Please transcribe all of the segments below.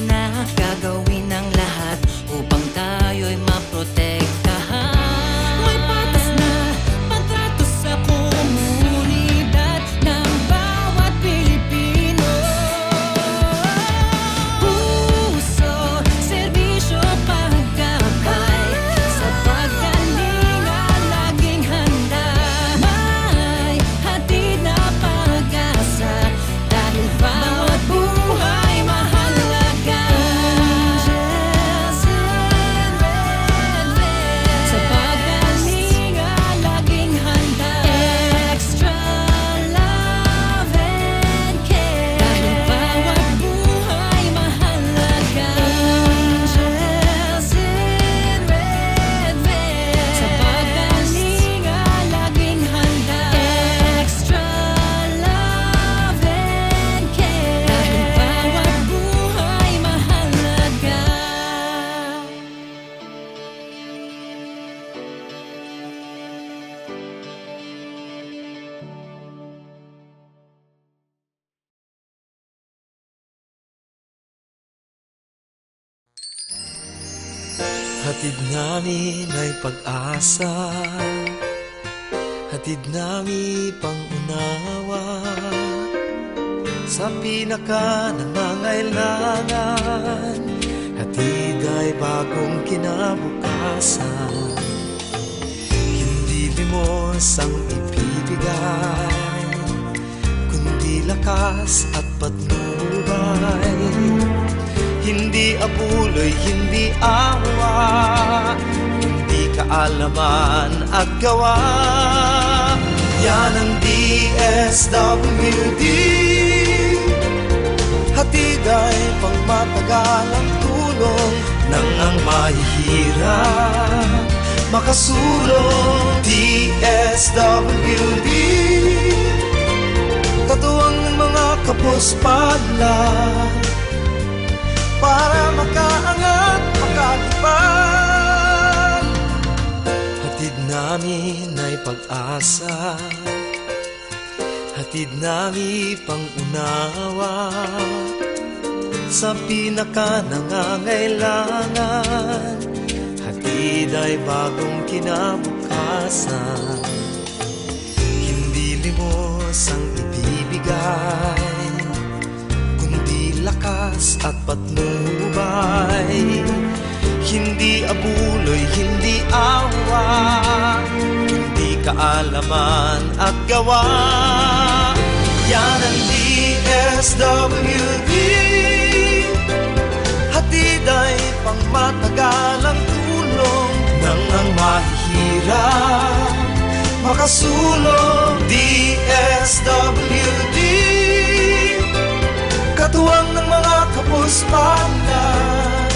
na gagawin ang lahat upang tayo'y maprotektahan. May patas na pagtrato sa komunidad ng bawat Pilipino. Puso, serbisyo, pagkakay, sa pagkalinga laging handa. May hatid na pag-asa dahil bawat buhay mahalaga. Angels in red vests, sa pagkalinga laging handa. Extra love and care dahil bawat buhay mahalaga. Angels in red vests, sa pagkalinga laging handa. Extra love and care dahil bawat buhay mahalaga. Hatid namin ay pag-asa, hatid namin pang-unawa sa pinaka-nangangailangan. Hatid ay bagong kinabukasan, hindi limos ang ibibigay, kundi lakas at patnubay. Hindi abuloy, hindi awa, hindi kaalaman at gawa. Yan ang DSWD. Hatid ay pangmatagalang tulong ng ang mahihirap makasulong. DSWD, katuwang ng mga kapos-palad para makaangat, makalipad. Hatid namin ay pag-asa, hatid namin pang-unawa sa pinaka-nangangailangan. Hatid ay bagong kinabukasan, hindi limos ang ibibigay, lakas at patnubay. Hindi abuloy, hindi awa, hindi kaalaman at gawa. Yan ang DSWD. Hatid ay pangmatagalang tulong ng ang mahihirap makasulong. DSWD, katuwang ng mga kapos-palad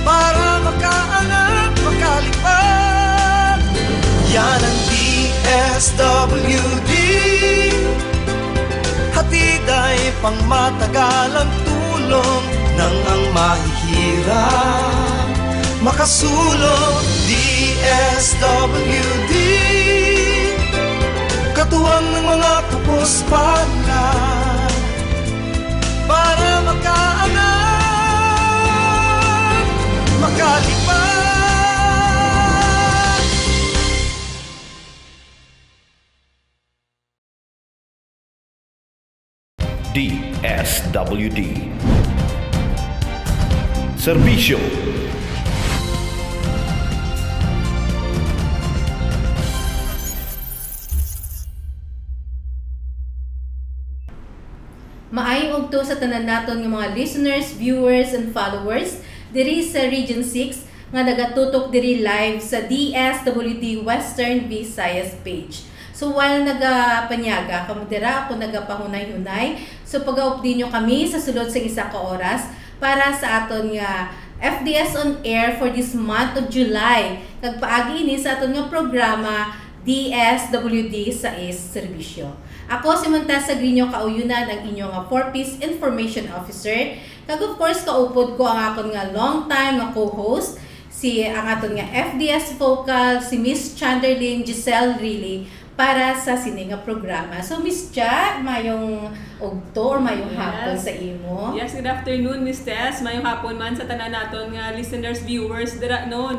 para makaangat, makalipad. Yan ang DSWD. Hatid ay pangmatagalang tulong ng ang mahihirap makasulong. DSWD, katuwang ng mga kapos-palad para makaangat, makalipad. DSWD Serbisyo. Maayong ugto sa tanan naton nga mga listeners, viewers, and followers diri sa Region 6 nga nagatutok diri live sa DSWD Western Visayas page. So while nagapanyaga kamo dira ako nagapahunay-hunay, so pag-update nyo kami sa sulod sa isa ka oras para sa aton nga FDS on air for this month of July. Kag paagi ini sa aton nga programa DSWD sa serbisyo. Ako si Montesa Grino Kauyunan, ang inyong 4-piece information officer. Kag of course kaupod ko ang akon nga long time nga co-host, ang aton nga FDS vocal, si Miss Chanderlyn Giselle Riley, para sa sini nga programa. So Miss Cha, mayong ugto or mayong Yes. hapon sa imo. Yes, good afternoon, Miss Tess. Mayong hapon man sa tanan naton nga listeners, viewers dira no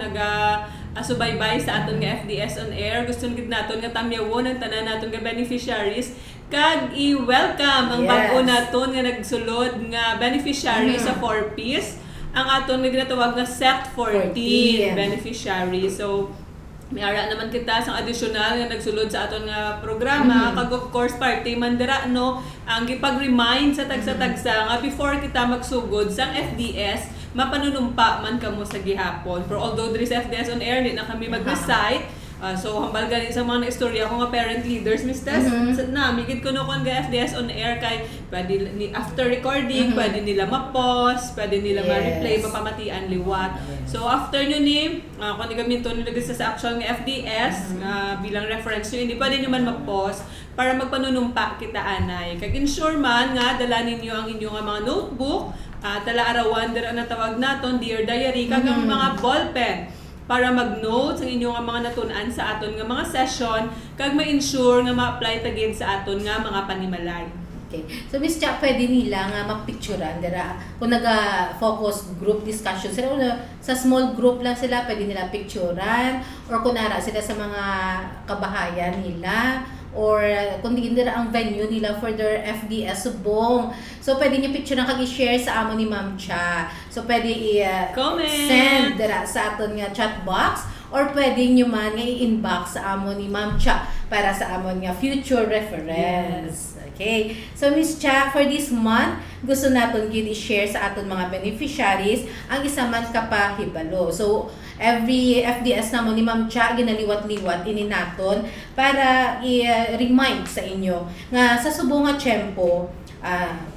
subaybay sa aton nga FDS on air. Gusto gid naton nga tamyawon ang tanan naton nga beneficiaries kag i-welcome ang Yes. bag-o naton nga nagsulod nga beneficiary sa 4Ps. Ang aton nga ginatawag nga Set 14 beneficiary. So may ara naman kita sang additional nga nagsulod sa aton nga programa kag of course party man dira no ang gipag-remind sa tagsa-tagsa nga before kita magsugod sang FDS mapanunumpa man kamo sa gihapon. For although there is FDS on air, di na kami mag-recite. So hambal gani sa mga istorya ko nga parent leaders, Miss Tess, migid ko no kon ga FDS on air kay pwede after recording, pwede nila ma-pause, pwede nila ma-replay, mapamatian liwat. So after nyo ni, kung di gaminto nyo sa actual nga FDS, bilang reference nyo, hindi pwede nyo man ma-pause para magpanunumpa kita anay. Kag ensure man nga dala ninyo ang inyong mga notebook, tala-arawan dira na tawag naton, dear diary, kag ang mga ballpen para mag-note ang inyong mga natunan sa aton nga mga session kag ma-ensure nga ma-apply tagid sa aton nga mga panimalay. Okay. So Miss Cha, pwede nila nga mapicturean dira kung naga-focus group discussion sila o sa small group lang sila, pwede nila picturean or kung ara sila sa mga kabahayan nila or kung di dira ang venue nila for their FDS subong. So pwede niyo picture na kag i-share sa amo ni Ma'am Cha. So pwede Comment. send dira sa aton nga chat box or pwede niyo man nga i-inbox sa amo ni Ma'am Cha para sa amon nga future reference. Okay. So Miss Cha, for this month, gusto naton gid i-share sa aton mga beneficiaries ang isa man kapahibalo. So every FDS namon ni Ma'am Cha ginaliwat-liwat ini naton para i-remind sa inyo nga sa subong nga tiyempo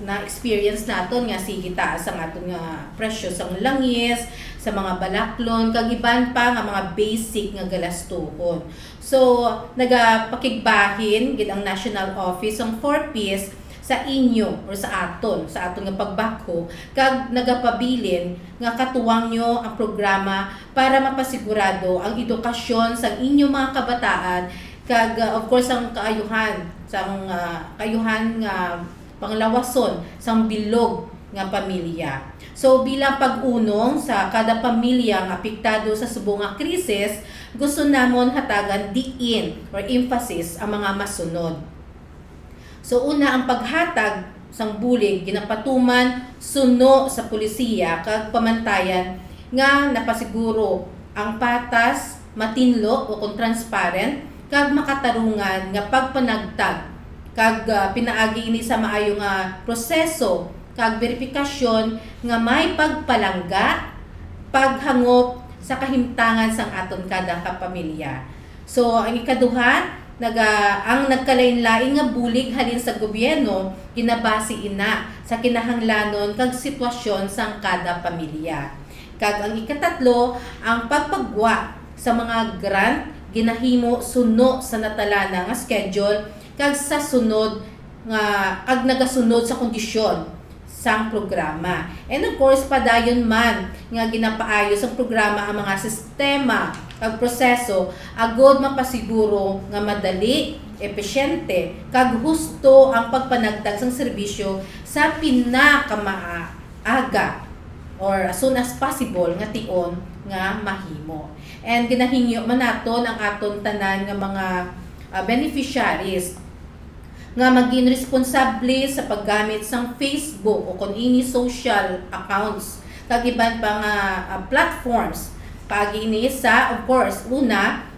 na experience naton nga sige taas ang aton nga presyo sa langis, sa mga balaklon, kag iban pa nga mga basic nga galastuhon. So nagapakigbahin gid ang National Office ang 4Ps sa inyo or sa aton nga pagbako kag nagapabilin nga katuwang nyo ang programa para mapasigurado ang edukasyon sa inyong mga kabataan kag of course ang kaayuhan sang kaayuhan nga panglawason sang bilog nga pamilya. So bilang pag-unong sa kada pamilya nga apektado sa subong nga krisis, gusto namon hatagan diin or emphasis ang mga masunod. So una ang paghatag sang bulig ginapatuman suno sa pulisiya kag pamantayan nga napasiguro ang patas, matinlo o kung transparent kag makatarungan nga pagpanagtag kag pinaagi ini sa maayo nga proseso kag verifikasyon nga may pagpalangga, paghangop sa kahimtangan sang aton kada kapamilya. So ang ikaduha, ang nagkalain-lain nga bulig halin sa gobyerno ginabasi ina sa kinahanglanon kag sitwasyon sang kada pamilya. Kag ang ikatatlo, ang pagpagwa sa mga grant ginahimo suno sa natalana nga schedule kag sa sunod nga kag nagasunod sa kondisyon sang programa. And of course, padayon man nga ginapaayos ang programa ang mga sistema kag proseso agod mapasiguro nga madali, epesyente kag husto ang pagpanagtag sang serbisyo sa pinakamaaga or as soon as possible nga tion nga mahimo. And ginahingyo man naton ang aton tanan nga mga beneficiaries nga maging responsable sa paggamit sang Facebook o kung ini social accounts kag iban pa nga platforms pag-ini sa of course una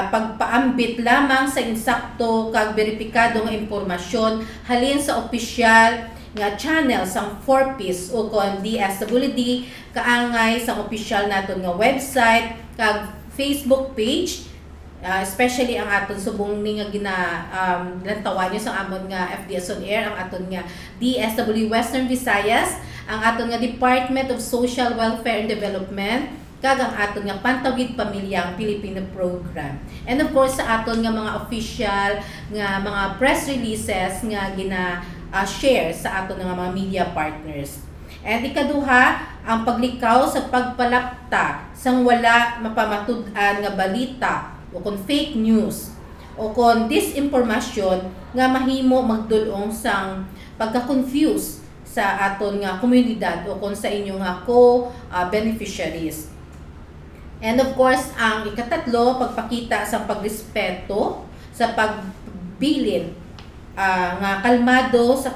pagpaambit lamang sa insakto kag beripikado nga impormasyon halin sa opisyal nga channel sang 4Ps o kon DSWD kaangay sa opisyal naton nga website kag Facebook page. Especially ang aton subong ni nga lantawan nyo sa amon nga FDS on air, ang aton nga DSW Western Visayas, ang aton nga Department of Social Welfare and Development, kag ang aton nga Pantawid Pamilyang Pilipino Program. And of course sa aton nga mga official nga mga press releases nga share sa aton nga mga media partners. And ikaduha, ang paglikaw sa pagpalapta sang wala mapamatud-an nga balita o kung fake news o kon disinformasyon nga mahimo magdulong sang pagka-confuse sa aton nga komunidad o kon sa inyo nga beneficiaries. And of course, ang ikatatlo, pagpakita sa pagrespeto sa pagbilin nga kalmado sa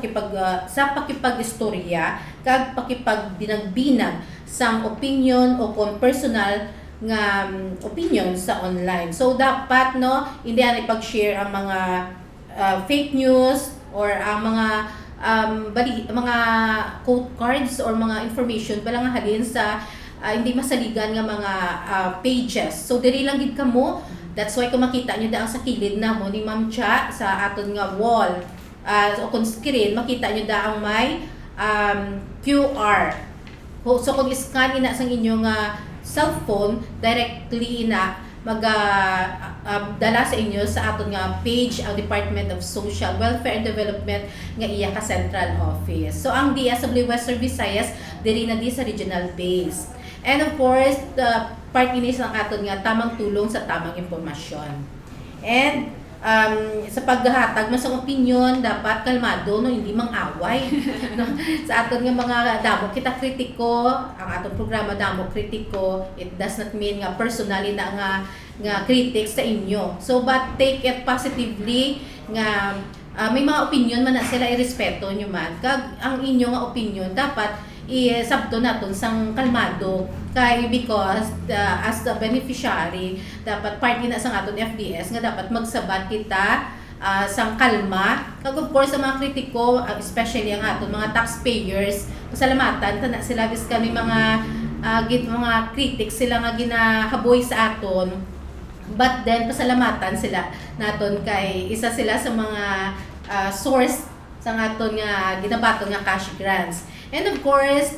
pakipag-istorya kag pakipag-binag-binag sang opinion o kon personal nga opinion sa online. So dapat hindi ana ipag-share ang mga fake news or ang mga mga quote cards or mga information bala nga halin sa hindi masaligan nga mga pages. So diri lang gid kamo. That's why kung makita nyo daang sa kilid na mo ni Ma'am Cha sa aton nga wall o kung screen, makita nyo daang may QR. So kung iscan ina sang inyong cellphone, directly ina dala sa inyo sa aton nga page ang Department of Social Welfare and Development nga iya ka Central Office. So ang DSW Western Visayas diri na di sa regional base. And of course, part ini sa aton nga tamang tulong sa tamang impormasyon. And sa paghahatag man sa opinion, dapat kalmado hindi mang-away. Sa aton nga mga damo kita kritiko, ang atong programa damo kritiko, it does not mean nga personally na nga critics sa inyo. So but take it positively nga may mga opinion man na sila irespeto nyo man. Kag ang inyo nga opinion dapat i-sabto naton sang kalmado kay because as the beneficiary dapat part na sang aton FDS nga dapat magsabat kita sang kalma. Kag of course sa mga kritiko, especially ang aton mga taxpayers, pasalamatan tana sila biskan may mga mga critics sila nga ginahaboy sa aton, but then pasalamatan sila naton kay isa sila sa mga source sa aton nga ginabaton nga cash grants. And of course,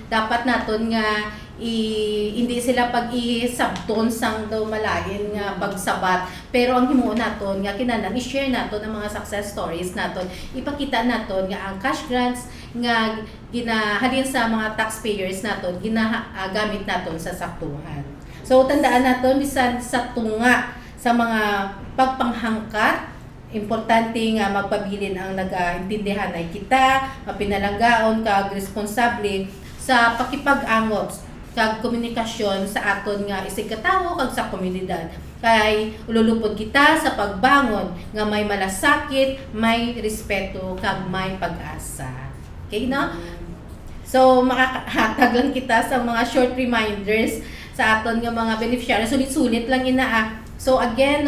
dapat naton nga hindi sila pag-isabton sang daw malain nga pagsabat. Pero ang himuon naton nga kinahanglan i-share naton ang mga success stories naton. Ipakita naton nga ang cash grants nga ginahalin sa mga taxpayers naton ginagamit naton sa saktuhan. So tandaan naton bisan sa tunga sa mga pagpanghangkat, importante nga magpabilin ang nagaintindihan ay kita, mapinalanggaon kag responsable sa pakipag-angot kag komunikasyon sa aton nga isigkatawo kag sa komunidad. Kay ululupod kita sa pagbangon nga may malasakit, may respeto kag may pag-asa. Okay na? So makakahatag lang kita sa mga short reminders sa aton nga mga beneficiaries. Sulit-sulit lang ina So again,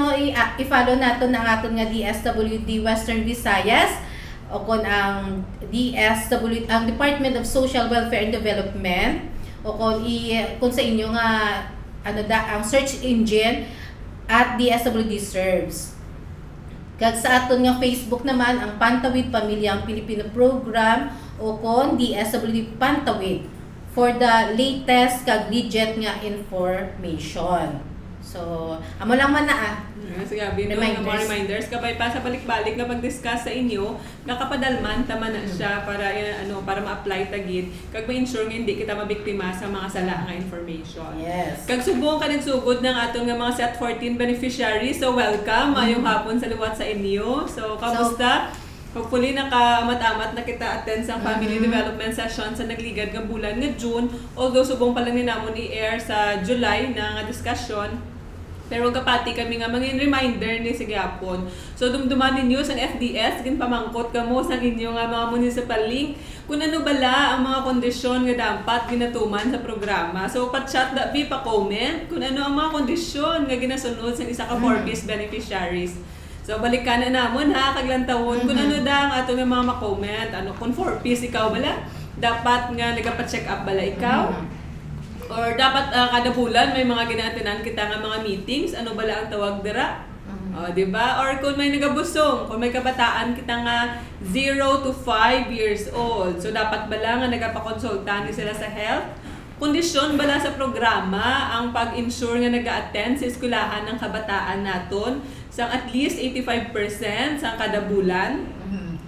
i-follow natin ang aton nga DSWD Western Visayas o kon ang ang Department of Social Welfare and Development o kung sa inyo nga ang search engine at DSWD Serves. Kag sa aton nga Facebook naman ang Pantawid Pamilyang Pilipino Program o kon DSWD Pantawid for the latest kag legit nga information. So, amo lang man na Sige, mga reminders kabay pa sa balik-balik nga pag-discuss sa inyo, nakapadalman tama na siya para para ma-apply tagid kag ma-ensure nga hindi kita mabiktima sa mga sala nga information. Yes. Kag subong ka sugod ng aton nga mga set 14 beneficiaries. So welcome mayong hapon sa liwat sa inyo. So kamusta? Hopefully naka-amat-amat na kita attend sa family development session sa nagligad nga bulan nga June. Although subong pa lang ni namon i-air sa July na nga discussion. Pero kapati kami nga mga reminder ni sige hapon. So dumduman ninyo sa FDS, ginpamangkot kamo sa inyo nga mga municipal link kung ano bala ang mga kondisyon nga dapat ginatuman sa programa. So pa-chat pa-comment kung ano ang mga kondisyon nga ginasunod sa isa ka 4-piece beneficiaries. So balikan na namon kaglantawon kung ano da ang ato nga mga ma-comment. Kung 4-piece ikaw bala, dapat nga nagapa-check up bala ikaw. Or dapat kada bulan may mga ginatinan kita nga mga meetings, ano bala ang tawag dira? Di ba? Or kung may nagabusong, kung may kabataan kita nga 0 to 5 years old. So dapat bala nga nagapakonsulta ni sila sa health. Kondisyon bala sa programa ang pag-ensure nga nag-attend sa eskwelahan ng kabataan naton sa at least 85% sa kada bulan.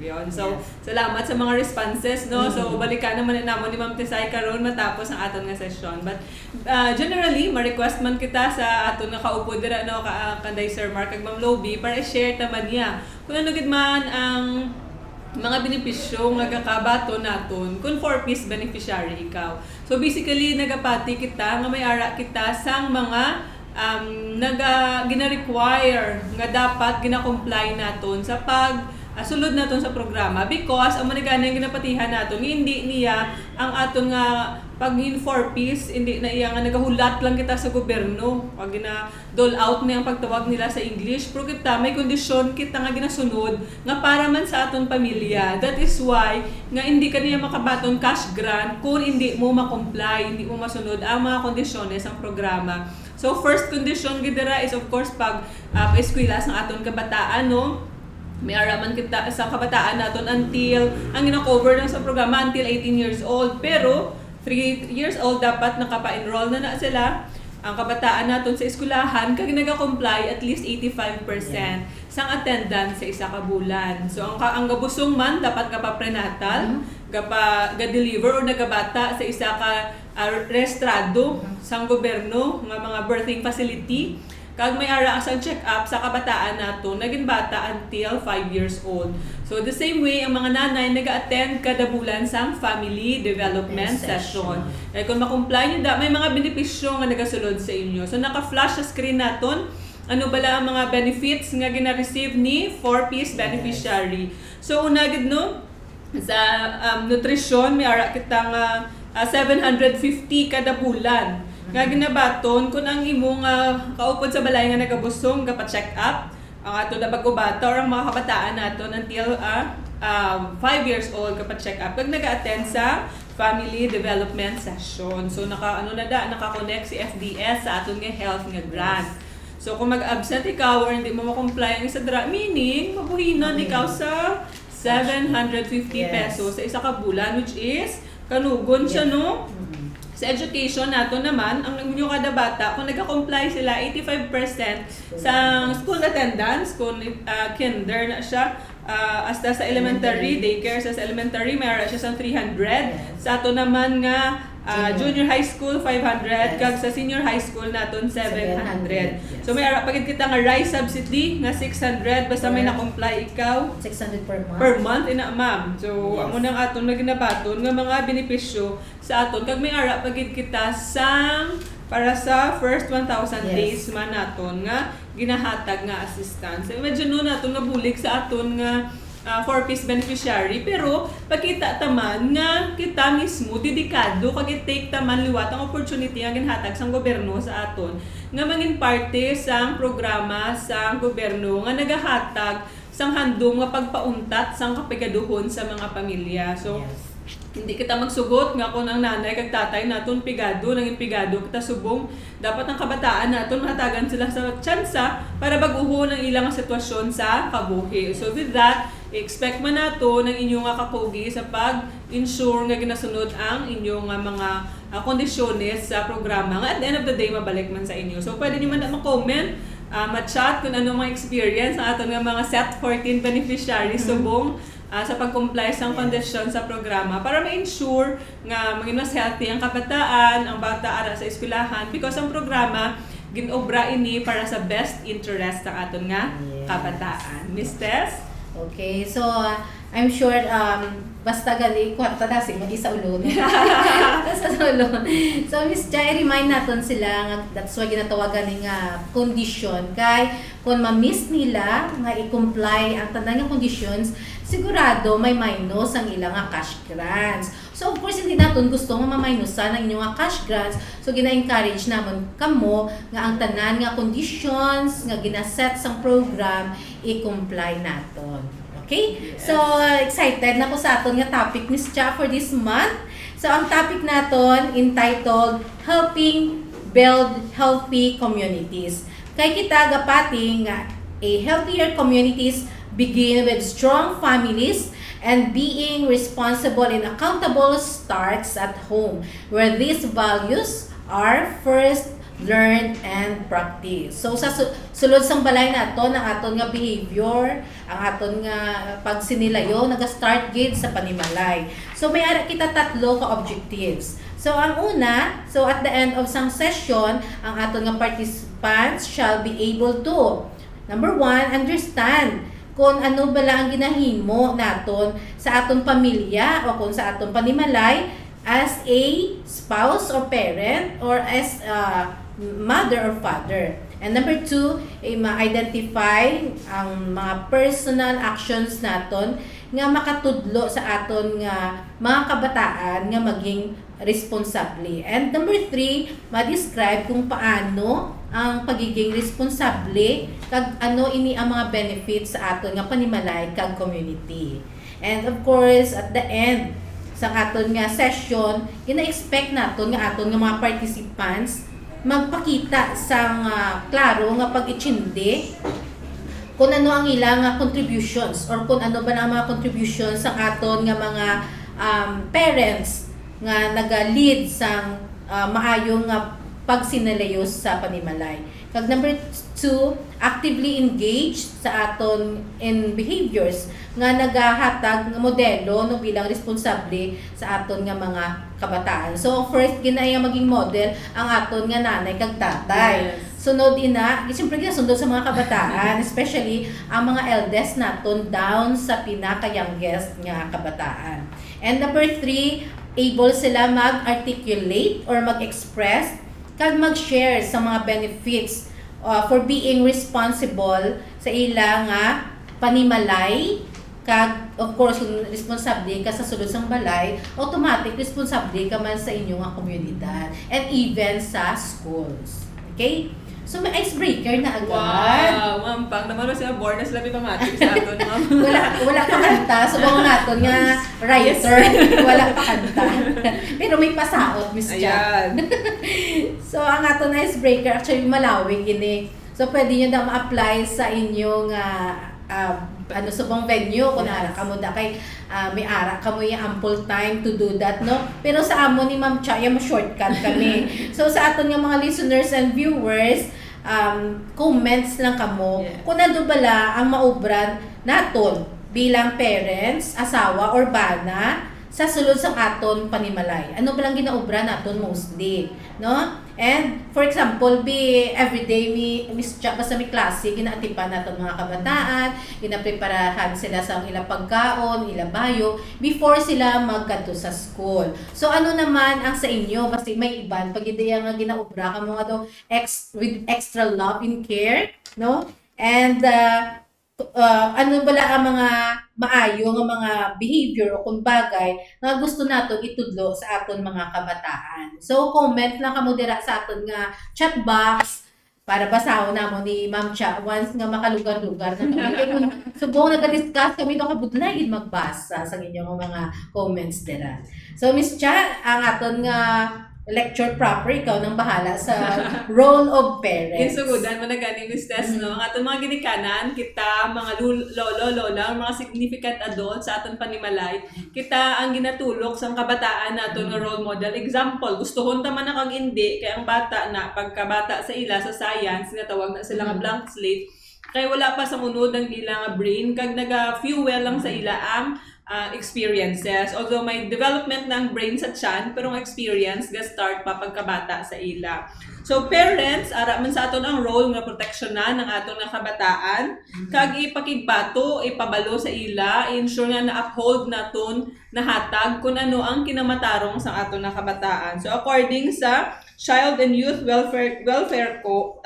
Yun. So, salamat sa mga responses, no? So, balikan naman namo ni Ma'am Tisay karon matapos ang aton nga session. But generally, ma-request man kita sa aton nga kaupo dira, no, kanday Sir Mark kag Ma'am Lobby para i-share taman niya kung ano gid man ang mga benepisyo nga gakabato naton kung 4-piece beneficiary ikaw. So basically nagapati kita nga may ara kita sang mga gina-require nga dapat gina-comply naton sa sulod naton sa programa because ang manigana yung ginapatihan naton hindi niya ang aton nga pag in 4-piece hindi na iya nga nagahulat lang kita sa gobyerno pag gina-dole out na yung pagtawag nila sa English pero kita may kondisyon kita nga ginasunod nga para man sa aton pamilya. That is why nga hindi ka niya makabaton cash grant kung hindi mo ma-comply, hindi mo masunod ang mga kondisyones ng programa. So first condition gidera is of course pag eskwela sa aton kabataan, no? May araman kita sa kabataan naton until ang gina-cover lang sa programa until 18 years old. Pero 3 years old dapat nakapa-enroll na sila. Ang kabataan naton sa eskwelahan kag naga-comply at least 85% sang attendance sa isa ka bulan. So ang gabusong man dapat ka prenatal, ga-deliver o nagabata sa isa ka restrado sang gobyerno nga mga birthing facility. Kag may ara ang check-up sa kabataan nato naging bata until 5 years old. So the same way ang mga nanay nag-attend kada bulan sa family development session. Kaya kung ma-comply niyo may mga benepisyo nga nagasulod sa inyo. So naka-flash sa screen naton ano bala ang mga benefits nga gina-receive ni 4-piece beneficiary. So una gid no sa nutrition may ara kitang 750 kada bulan. Nga ginabaton kung ang imong kaupod sa balay nga nagabusong gapa-check up ang ato na bagubata or ang mga kabataan naton until 5 years old gapa-check up kag naga-attend sa family development session. So naka-connect si FDS sa aton nga health nga grant. So kung mag-absent ikaw or hindi mo ma-comply ang isa dra, meaning mabuhinan ikaw sa 750 pesos sa isa ka bulan, which is kanugon siya, no? Sa education nato naman, ang inyo kada bata, kung nag-comply sila, 85% sa school attendance, kung kinder na siya, hasta sa elementary, daycare sa elementary, mayroon siya sa 300. Sa ato naman nga, junior high school, 500. Kag sa senior high school naton 700. So may ara pagid kita nga rise subsidy nga 600 basta may na-comply ikaw 600 per month. Per month ina ma'am. So amo nang aton nga ginabaton nga mga benepisyo sa aton kag may ara pagid kita sang para sa first 1,000 days man naton nga ginahatag nga assistance. So, imagine no naton nga bulik sa aton nga 4-piece beneficiary pero pagkita taman nga kita mismo dedikado kag i-take taman liwat ang opportunity nga ginhatag sang gobyerno sa aton nga mangin parte sang programa sang gobyerno nga nagahatag sang handom nga pagpauntat sang kapigaduhon sa mga pamilya. So hindi kita magsugot nga kung ang nanay kag tatay naton pigado nang impigado kita subong dapat ang kabataan naton mahatagan sila sa tsansa para baguhon ang ilang sitwasyon sa kabuhi. So with that, expect man nato ng inyong nga kapogi sa pag-ensure nga ginasunod ang inyong mga kondisyones sa programa nga at the end of the day mabalik man sa inyo. So pwede niyo man ma-comment, ma-chat kung ano mga experience ang aton nga mga set 14 beneficiaries subong sa pag-comply sa kondisyon sa programa para ma-ensure nga maging mas healthy ang kabataan, ang bata ara sa eskwelahan because ang programa ginobra ini para sa best interest ng aton nga kabataan. Miss Tess? Okay, so I'm sure basta gali kwarta na sig mag-isa ulon. Sa ulon. So Miss Jai, remind naton sila nga that's why ginatawagan ni nga condition kay kung ma-miss nila nga i-comply ang tanan nga conditions sigurado may minus ang ilang nga cash grants. So of course hindi naton gusto nga ma-minusan ang inyong nga cash grants. So gina-encourage namon kamo nga ang tanan nga conditions nga gina-set sang program i-comply naton. Okay? So excited na ko sa aton nga topic Miss Cha for this month. So ang topic naton entitled Helping Build Healthy Communities. Kay kita gapati nga a healthier communities begin with strong families and being responsible and accountable starts at home, where these values are first learn and practice. So sa sulod sang balay nato ang aton nga behavior, ang aton nga pagsinilayo naga-start gid sa panimalay. So may ara kita tatlo ka objectives. So ang una, so at the end of sang session, ang aton nga participants shall be able to number 1, understand kung ano bala ang ginahimo naton sa aton pamilya o kung sa aton panimalay as a spouse or parent or as a mother or father. And number 2, ay ma-identify ang mga personal actions naton nga makatudlo sa aton nga mga kabataan nga maging responsable. And number 3, ma-describe kung paano ang pagiging responsable kag ano ini ang mga benefits sa aton nga panimalay kag community. And of course, at the end sa aton nga session, gina-expect naton nga aton nga mga participants magpakita sa klaro nga pag-ichindi kung ano ang ilang contributions or kung ano ba ang mga contributions sa aton nga mga parents nga naga-lead sa maayong pagsinalayo sa panimalay. Kag number 2, actively engaged sa aton in behaviors nga nagahatag ng modelo no bilang responsable sa aton nga mga kabataan. So first ginaya maging model ang aton nga nanay kag tatay. Yes. Sunod ina, siyempre sundod sa mga kabataan, especially ang mga eldest naton down sa pinaka-youngest nga kabataan. And number 3, able sila mag-articulate or mag-express kag mag-share sa mga benefits for being responsible sa ilang panimalay kag of course kung responsable ka sa sulod sang balay, automatic responsable ka man sa inyong komunidad and even sa schools. Okay? So may icebreaker na agad. Wow, Ma'am Pang, naman ba sila board na sila pipamatic sa aton, Ma'am? wala pa kanta. Subong naton nga writer. Wala pa kanta. Pero may pasaot, Miss Jack. Ayan. So ang aton icebreaker, actually malawig ini. So pwede nyo na ma-apply sa inyong subong venue. Kung ara ka mo da kay may ara ka mo yung ample time to do that, no? Pero sa amo ni Ma'am Cha, yung shortcut kami. So sa aton nga mga listeners and viewers, comments lang kamo. Yeah. Kung nando bala ang maubran naton bilang parents, asawa or bana sa sulod sang aton panimalay. Ano ba lang ginaubra naton mostly, no? And for example, everyday Miss Cha basta may klase ginaatipan naton mga kabataan, ginapreparahan sila sa ilang pagkaon, ilang bayo before sila magkadto sa school. So ano naman ang sa inyo basta may iban pag ideya nga ginaubra ka mo nga do with extra love and care, no? And ano bala ang mga maayo nga mga behavior o kung bagay nga gusto nato itudlo sa aton mga kabataan. So comment lang kamo dira sa aton nga chat box para basahon namo ni Ma'am Cha once nga makalugar-lugar na kami. Kung subong nag-discuss kami do kabudlay magbasa sa inyong mga comments dira. So Miss Cha, ang aton nga lecture proper, ikaw nang bahala sa role of parents. Kinsugudan mo na ganing Miss Tess, no? Ang aton mga ginikanan, kita, mga lolo, lola, mga significant adults sa aton panimalay, kita ang ginatulok sa kabataan naton nga role model. Example, gustuhon ta man na kag hindi, kaya ang bata na, pagkabata sa ila sa science, natawag na sila nga blank slate, kaya wala pa sa munod ang ila nga brain, kag naga-fuel lang sa ila ang experiences. Although may development ng brain sa tiyan, pero ang experience ga-start pa pagkabata sa ila. So parents, ara man sa aton ang role nga proteksyonan ng aton nga kabataan, kag ipakigbato, ipabalo sa ila, ensure nga na-uphold naton nahatag kung ano ang kinamatarong sa aton nga kabataan. So according sa Child and Youth Welfare Co.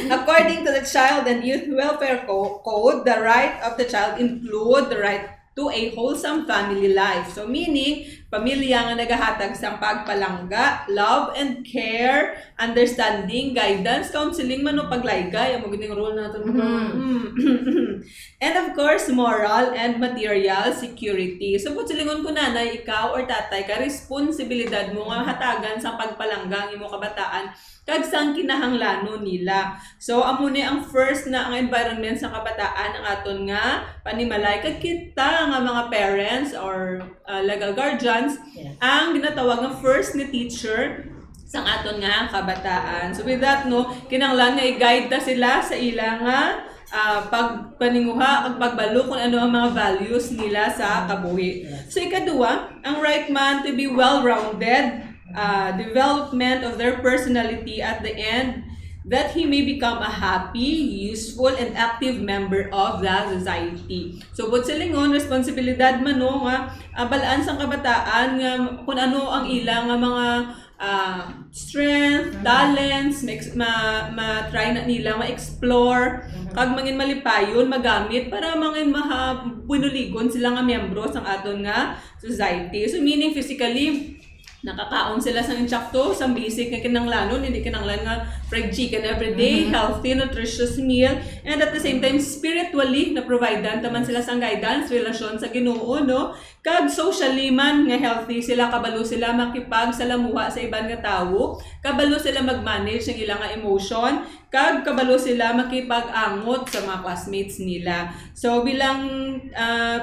According to the Child and Youth Welfare Code, the right of the child include the right to a wholesome family life. So meaning, pamilya nga nagahatag sa pagpalangga, love and care, understanding, guidance, counseling, man o paglaygay, ang magandang role natin. And of course, moral and material security. So kung silingon ko nanay, ikaw or tatay, ka responsibilidad mo nga hatagan sa pagpalangga ng imo kabataan kag sang kinahanglanon nila. So amo ni ang first na ang environment sa kabataan ang aton nga panimalay kag kita nga mga parents or legal guardians tolerance Yes. ang ginatawag nga first nga teacher sang aton nga kabataan. So with that no, kinahanglan nga i-guide ta sila sa ila nga pagpaninguha, pagbalo kung ano ang mga values nila sa kabuhi. So ikaduwa, ang right man to be well-rounded, development of their personality at the end, that he may become a happy, useful, and active member of the society. So, bot silingon, responsibilidad man no, nga balaan sang kabataan nga kung ano ang ilang nga mga strength, talents, ma-try na nila, ma-explore, kag mangin malipayon, magamit para mangin pinuligon sila nga miyembro sang aton nga society. So, meaning physically, nakakaon sila sa insakto, sa basic nga kinanglanon, hindi kinanglan nga fried chicken everyday, healthy, nutritious meal, and at the same time, spiritually, na-providean taman sila sa guidance, relasyon sa Ginoo, no? Kag socially man nga healthy sila, kabalo sila makipagsalamuha sa ibang nga tawo, kabalo sila mag-manage ng ilang nga emotion, kag kabalo sila makipag-angot sa mga classmates nila. So bilang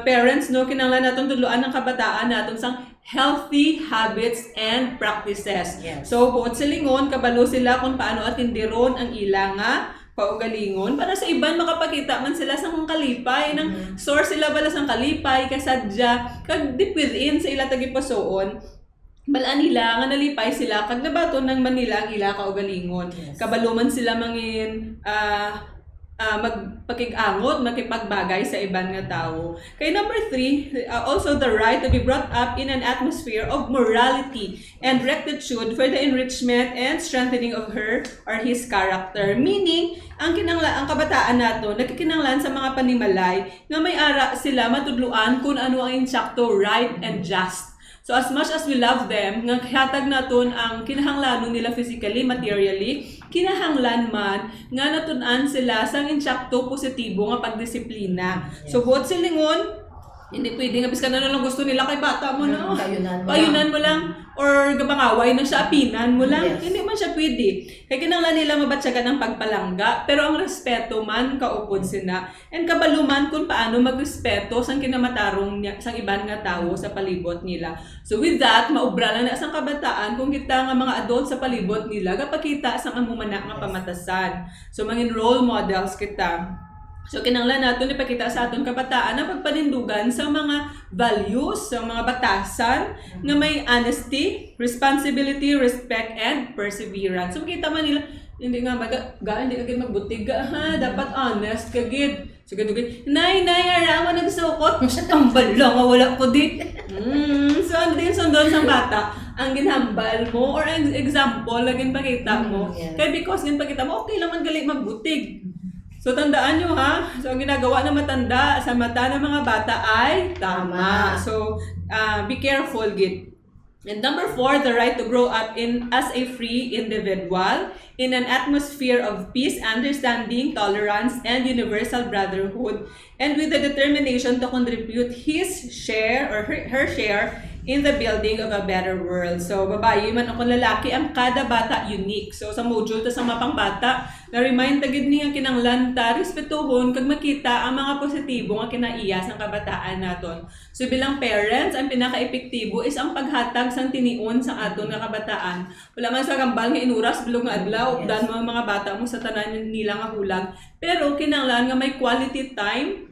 parents, no, kinahanglan naton tuluan ng kabataan naton sang healthy habits and practices. Yes. So buot silingon, kabalo sila kung paano atindiron ang ilang nga paugalingon para sa iban makapakita man sila sa kalipay ng source sila bala sang kalipay kasadya kag deep within sa ila tagipasoon balaan nila nga nalipay sila kag nabaton ng Manila ang ila kaugalingon. Yes. Kabalo man sila mangin magpakig-angot, makipagbagay sa ibang nga tao. Kay number 3, also the right to be brought up in an atmosphere of morality and rectitude for the enrichment and strengthening of her or his character. Meaning, ang kabataan nato nagkikinanglan sa mga panimalay nga may ara sila matudluan kung ano ang insakto, right and just. So as much as we love them, nga hatag naton ang kinahanglanon nila physically, materially, kinahanglan man nga natun-an sila sang insakto positibo nga pagdisiplina. So buot silingon, hindi pwede nga biskan na lang gusto nila kay bata mo na. Payunan mo lang or gabangaway na siya, apinan mo lang. Yes. Hindi man siya pwede. Kaya kinanglan nila mabatsyagan ng pagpalangga, pero ang respeto man kaupod sina. And kabaluman kung paano magrespeto sang kinamatarong niya, sang iban nga tao sa palibot nila. So with that, maubra na sang kabataan kung kita nga mga adult sa palibot nila, kapakita sang amumana nga pamatasan. So mangin role models kita. So kinanglan natin ipakita sa aton kabataan ang pagpanindugan sa mga values, sa mga batasan nga may honesty, responsibility, respect, and perseverance. So makita man nila, hindi nga hindi ka magbutig ha, dapat honest ka gid. So gid, nay ara mo nagsukot, siya tambal lang wala ko di. So ano din sundon sa bata, ang ginhambal mo or ang example laging pakita mo. Yes. Kaya because gin pakita mo, okay lang man gali magbutig. So tandaan nyo ha, so ang ginagawa ng matanda sa mata ng mga bata ay tama. So be careful gid. And number 4, the right to grow up as a free individual in an atmosphere of peace, understanding, tolerance, and universal brotherhood, and with the determination to contribute his share or her share in the building of a better world. So, babae man ako lalaki, ang kada bata unique. So, sa module ta sa mapang bata, na-remind tagid niya kinanglan ta, respetuhon, kag makita ang mga positibo nga kinaiyas ng kabataan naton. So, bilang parents, ang pinaka-epektibo is ang paghatag sang tinion sa aton nga kabataan. Wala man sa gambal nga inuras, bilog nga adlaw, updan mo ang mga bata mo sa tanan nila nga hulag. Pero, kinanglan nga may quality time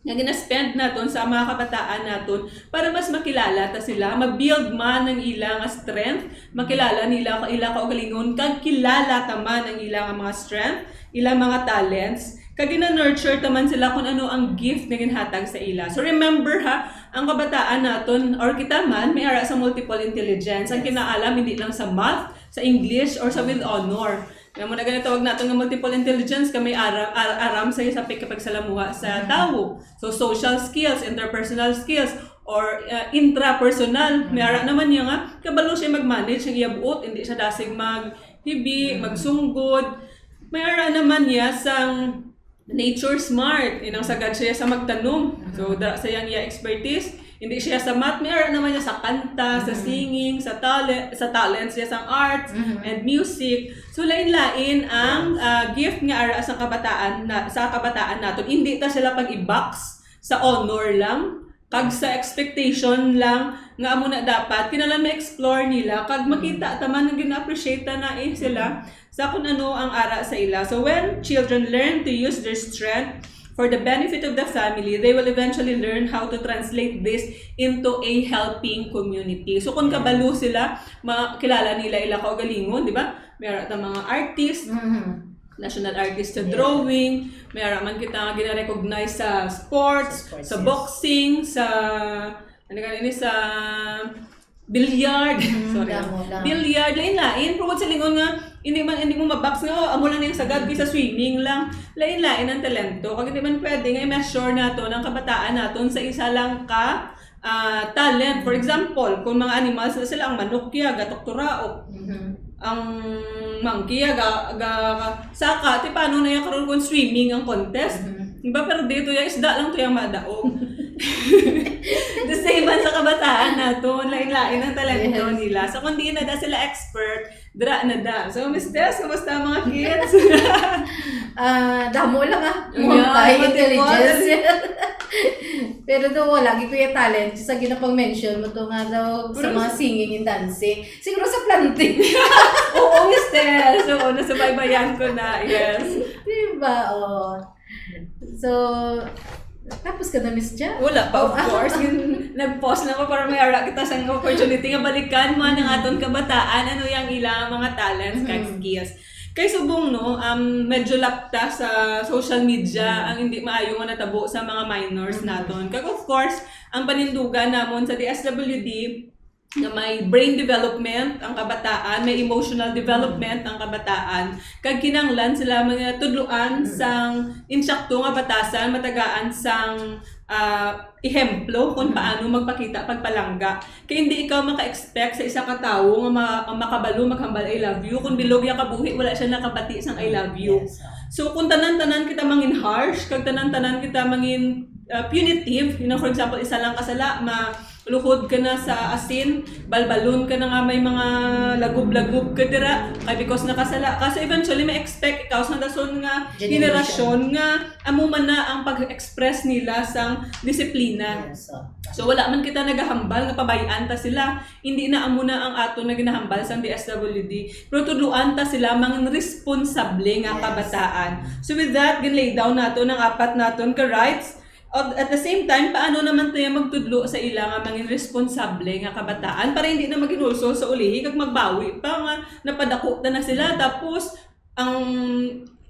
nga gina-spend naton sa mga kabataan naton para mas makilala ta sila, mag-build man ng ilang strength, makilala nila ila kaugalingon, kag kilala ta man ang ilang mga strength, ilang mga talents, kag gina-nurture taman sila kung ano ang gift na ginhatag sa ila. So remember ha, ang kabataan naton or kita man may ara sa multiple intelligence. Ang kinaalam hindi lang sa math, sa English or sa with honor. Kaya mo na ganito, tawag natin ng multiple intelligence, kami aram sa pagsalamuha sa tao. So, social skills, interpersonal skills, or intrapersonal. May ara naman niya nga, kabalo siya mag-manage, ang iyabuot, hindi siya dasig maghibi, magsunggod. May ara naman niya sang nature smart, inang sagad siya sa magtanong. So, sa yang iya expertise, hindi siya sa math, may ara naman niya sa kanta, sa singing, sa talents siya sa arts and music. So lain-lain ang gift nga ara sa kabataan naton. Hindi ta sila pag-i-box sa honor lang. kag sa expectation lang nga amo na dapat kinahanglan ma-explore nila kag makita taman nga gina-appreciate na sila sa kung ano ang ara sa ila. So when children learn to use their strength for the benefit of the family, they will eventually learn how to translate this into a helping community. So kung kabalo sila, makilala nila ila kaugalingon, di ba? Mayroon ta mga artist, national artist sa drawing, mayroon man kita nga gina-recognize sa sports, sa boxing, sa sa billiard, sorry. Billiard, lain-lain. Pero sa lingon nga, hindi mo mabox nga, amo lang yung sagad kaysa swimming lang. Lain-lain ang talento. Kag hindi man pwede nga i-measure nato ng kabataan naton sa isa lang ka talent. For example, kung mga animals na sila, ang manok kaya, gatok-turao. Ang monkey, saka, paano na yung karoon kung swimming ang contest? Diba? Pero dito yung isda lang ito yung madaog. The same man sa kabataan nato, lain-lain ang talento nila. So kung di na da sila expert, dra na da. So Miss Des, kumusta mga kids? Damo lang multi-intelligence. Pero daw lagi ko yung talent sa ginapang-mention mo to nga daw sa mga singing and dancing. Siguro sa planting. Oo, Miss Des. So, nasubaybayan ko na, yes. Diba? Oh. So, tapos ka na, Miss Ja? Wala pa, of course. Nag-pause na ko para may ara kita sa opportunity nga balikan mo ng aton kabataan, ano yung ilang mga talents, kag skills. Kay subong no, medyo lapta sa social media ang hindi maayo nga natabo sa mga minors naton. Kag of course, ang panindugan namon sa DSWD na may brain development ang kabataan, may emotional development ang kabataan, kag kinahanglan sila mga tudluan sang insakto nga batasan, matagaan sang ehemplo kung paano magpakita pagpalangga. Kaya hindi ikaw maka-expect sa isa ka tawo nga makabalo maghambal I love you, kung bilog ya kabuhi wala siya nakapati sang I love you. So kung tanan-tanan kita mangin harsh, kag tanan-tanan kita mangin punitive, for example, isa lang kasala, luhod ka na sa asin, balbalon ka na nga may mga lagub-lagub ka dira, kaya because nakasala. Kasi eventually may expect ikaw sa dason nga generasyon nga amo man na ang pag-express nila sang disiplina. So wala man kita nagahambal nga pabayaan ta sila, hindi na amo na ang ato na ginahambal sang DSWD. Pero tudluan ta sila mangin responsable nga kabataan. So with that, ginlay down nato ng 4 naton ka rights. At the same time, paano naman tayo magtudlo sa ila nga mangin responsable nga kabataan para hindi na maginulso sa ulihi kag magbawi pa nga napadako na sila tapos ang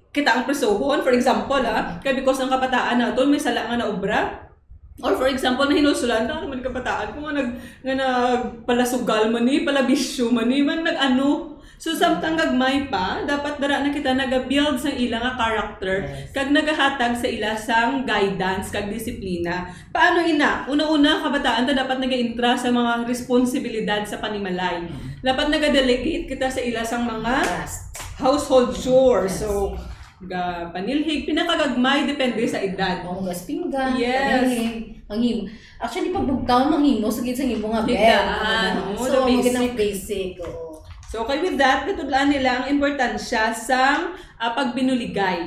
kita ang presohon, for example kaya because ang kabataan naton may sala nga na obra. Or for example, na hinulsulan ta naman kabataan kung nga nagpalasugal man ni, palabisyo man ni, man nag-ano. So samtang gagmay pa, dapat dara na kita naga-build sa ila nga character, kag nagahatag sa ila sang guidance kag disiplina. Paano ina? Una-una kabataan ta dapat naga-intra sa mga responsibilidad sa panimalay. Dapat naga-delegate kita sa ila sang mga household chores. So panilhig, pinakagagmay depende sa edad. Hugas pinggan, yes. Panghimo. Actually pag bugtaw manghimo sagid sa himo nga bed. So mo basic. So, okay, with that, katudlaan nila ang importansya sa pagbinuligay.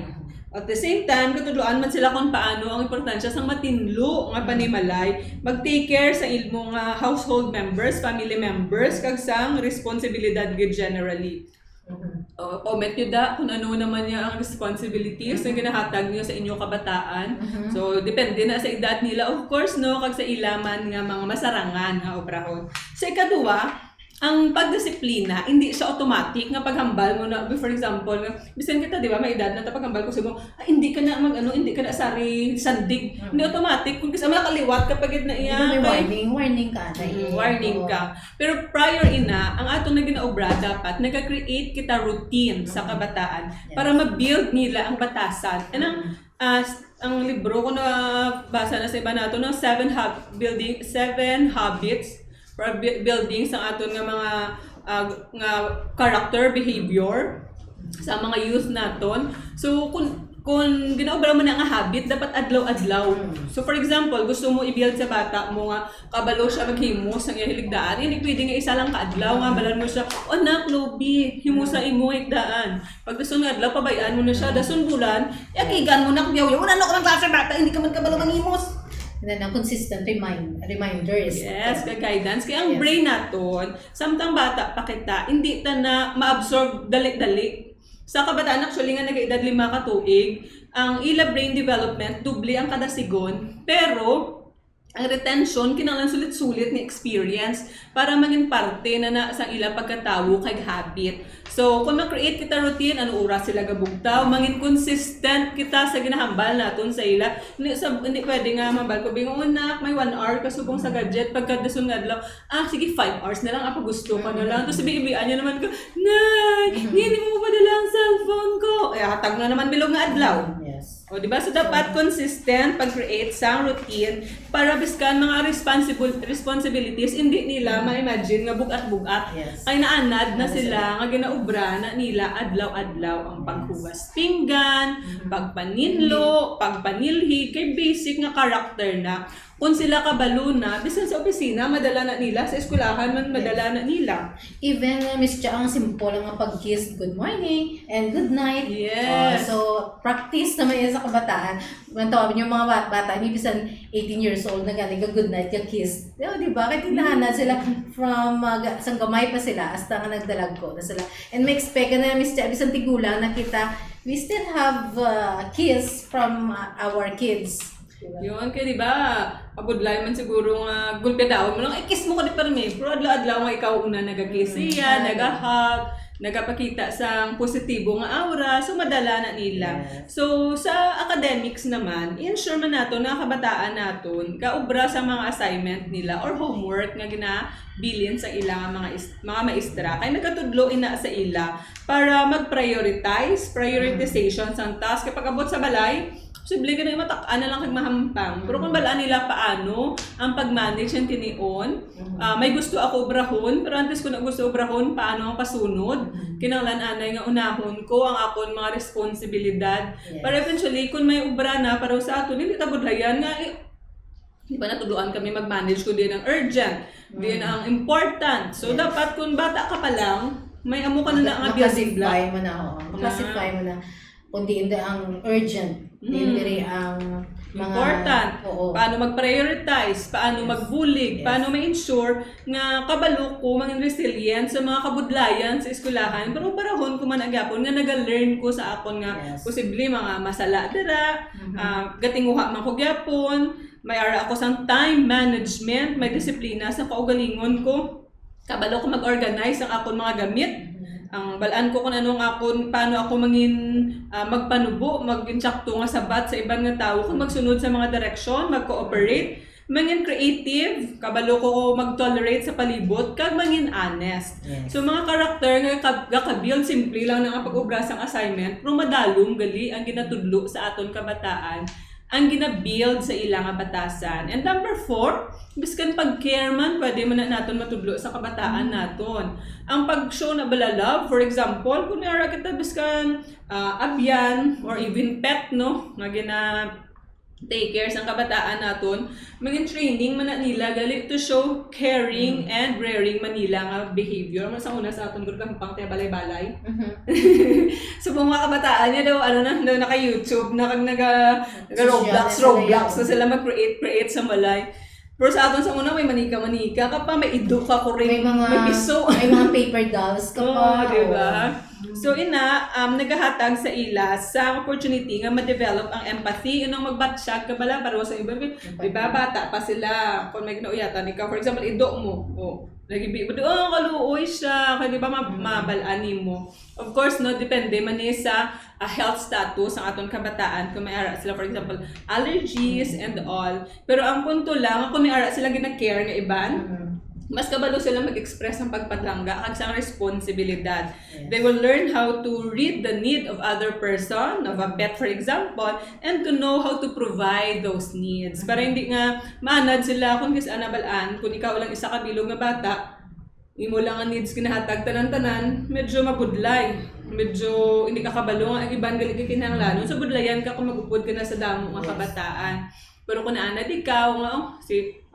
At the same time, katudlaan man sila kung paano ang importansya sa matinlo nga panimalay, mag-take care sa ilmong household members, family members, kag sang responsibilidad gid generally. Comment nyo da kung ano naman niya ang responsibilities na ginahatag niyo sa inyo kabataan. So, depende na sa edad nila, of course, no, kag sa ilaman nga mga masarangan nga obrahon. Sa ikaduwa, ang pagdisiplina, hindi siya automatic nga paghambal mo na, for example, bisan kita, di ba, may edad na paghambal ko sa mo, hindi ka na hindi ka na sari sandig. Hindi automatic, kung kasi makaliwat kapag na iya. Warning ka. Warning ka. Pero prior ang atong na ginaobra, dapat nagka-create kita routine sa kabataan para ma-build nila ang batasan. Ang libro ko na basa na sa iba nato ng 7 habits for building sa aton nga mga nga character behavior sa mga youth naton. So kung ginaobra mo na nga habit, dapat adlaw-adlaw. So for example, gusto mo i-build sa bata mo nga kabalo siya maghimos ang hiligdaan, hindi pwede nga isa lang kaadlaw nga balan mo siya, anak Lobi, himusa imo higdaan. Pag dason nga adlaw pabayaan mo na siya, dason bulan, yakigan mo na kuyaw. Una no ka man klase bata, hindi ka man kabalo manghimos. And then, consistent reminders. Yes, guidance. Kaya ang Yes. brain naton, samtang bata pa kita, hindi ta na ma-absorb dali-dali. Sa kabataan, actually nga nag-edad 5 ka tuig, ang ila brain development, doble ang kada sigon. Pero, ang retention, kinahanglan sulit-sulit ni experience para maging parte na sa ila pagkatawo kay habit. So, kung ma-create kita routine, ano oras sila gabugtaw, maging consistent kita sa ginahambal naton sa ila. Hindi pwede nga mambal ko, bingon na, may 1 hour kasubong sa gadget, pagkadasun nga adlaw, sige, 5 hours na lang, gusto ko na lang. Tapos sabi-ibian niya naman ko, Nay, hindi mo padala ang cellphone ko. Hatag na naman bilog nga adlaw. Yes. O, diba? So, dapat consistent pag-create sa routine para biskan mga responsibilities, hindi nila ma-imagine nga bugat-bugat. Yes. Ay naanad na sila, nga ginaubra na nila adlaw-adlaw ang paghugas pinggan, pagpaninlo, pagpanilhig, kay basic nga karakter na. Kung sila kabalo na, bisan sa opisina, madala na nila, sa eskwelahan man madala na nila. Even, Miss Cha, ang simple lang ang pag-kiss, good morning and good night. Yes. So, practice naman yan sa kabataan. Kung tawagin yung mga bata, may bisan 18 years old na galing good night, kiss. Diba? Kahit tinahanan sila from sang gamay pa sila, hasta nga nagdalag ko na sila. And may expect na, Miss Cha, bisan tigulang na kita, we still have kiss from our kids. Diba? Yun, kaya diba, pagudlay man siguro nga, gulpe daw mo lang, kiss mo ka di parmi. Pero adlaw-adlaw nga ikaw una nag-kiss siya, nag-hug, nagapakita sa positibo nga aura, so madala na nila. Yes. So, sa academics naman, ensure man nato na kabataan naton, kaubra sa mga assignment nila or homework nga ginabilin sa ilang mga maestra. Kaya nagkatudlo ina sa ila para prioritization sa task. Kapag abot sa balay, posible ka na matak-an na lang kag mahampang. Pero kung balaan nila paano ang pag-manage ang tinion, may gusto ako obrahon, pero antes ko na gusto obrahon, paano ang pasunod, kinanglan anay nga unahon ko ang akon mga responsibilidad. Yes. Para eventually, kung may ubra na, para sa ato, hindi tabudlayan nga, di ba natuluan kami mag-manage ko din ang urgent, din ang important. So, Yes. dapat kung bata ka pa lang, may amo ka na ang building block. Makasify mo na, makasify mo na. Kundi hindi ang urgent. Hindi ang mga... Important. Oo. Paano mag-prioritize, paano mag-bulig, Yes. paano ma-ensure nga kabalo ko maging resilient sa mga kabudlayan sa eskwelahan. Pero parahon ko man agapon nga naga-learn ko sa akon nga Yes. posible mga masala dira, gatinguha man ko gyapon, may ara ako sang time management, may disiplina sa kaugalingon ko. Kabalo ko mag-organize ang akon mga gamit. Ang balaan ko kung anong akon, paano ako magpanubo, mag-insakto nga sabat sa ibang nga tao, kung magsunod sa mga direksyon, mag-cooperate, mangin creative, kabalo ko mag-tolerate sa palibot, kag mangin honest. Yes. So mga karakter nga gakabuild, simple lang na pag-ubra sang assignment, pero madalom gali ang ginatudlo sa aton kabataan, ang ginabuild sa ilang batasan. And number 4, biskan pag-care man, pwede man na natin matudlo sa kabataan naton. Ang pag-show na bala love, for example, kung nara kita biskan abyan or even pet, no, nga take care sa kabataan naton, maging training man na nila gali to show caring and rearing man nila nga behavior. Man sa una sa aton gud kampang tayo balay-balay. So mga kabataan niya daw naka-YouTube na kag Roblox na sila mag-create sa malay. Pero sa aton sa una may manika-manika ka pa, may ido ka ko rin, may piso. May mga paper dolls ka pa. Diba? So nagahatag sa ila sa opportunity nga ma-develop ang empathy, yun ang magbatsyag ka bala para sa iba. Diba, bata pa sila, kung may kinauyatan ikaw, for example, ido mo, nagibi mo, kaluoy siya, kaya diba mabalani mo. Of course, no, depende man sa health status ang atong kabataan, kung may ara sila, for example, allergies and all. Pero ang punto lang, kung may ara sila gina-care nga iban, mas kabalo sila mag-express ng pagpadlangga kag sa responsibilidad. Yes. They will learn how to read the need of other person, of a pet for example, and to know how to provide those needs. Para hindi nga maanad sila kung kis anabalaan, kung ikaw lang isa ka bilog nga bata, imo lang ang needs kinahatag tanan-tanan, medyo mabudlay. Medyo hindi ka kabalo nga ang iban gali kinahanglan. So budlayan ka kung magupod ka na sa damo nga kabataan. Pero kung naanad ikaw nga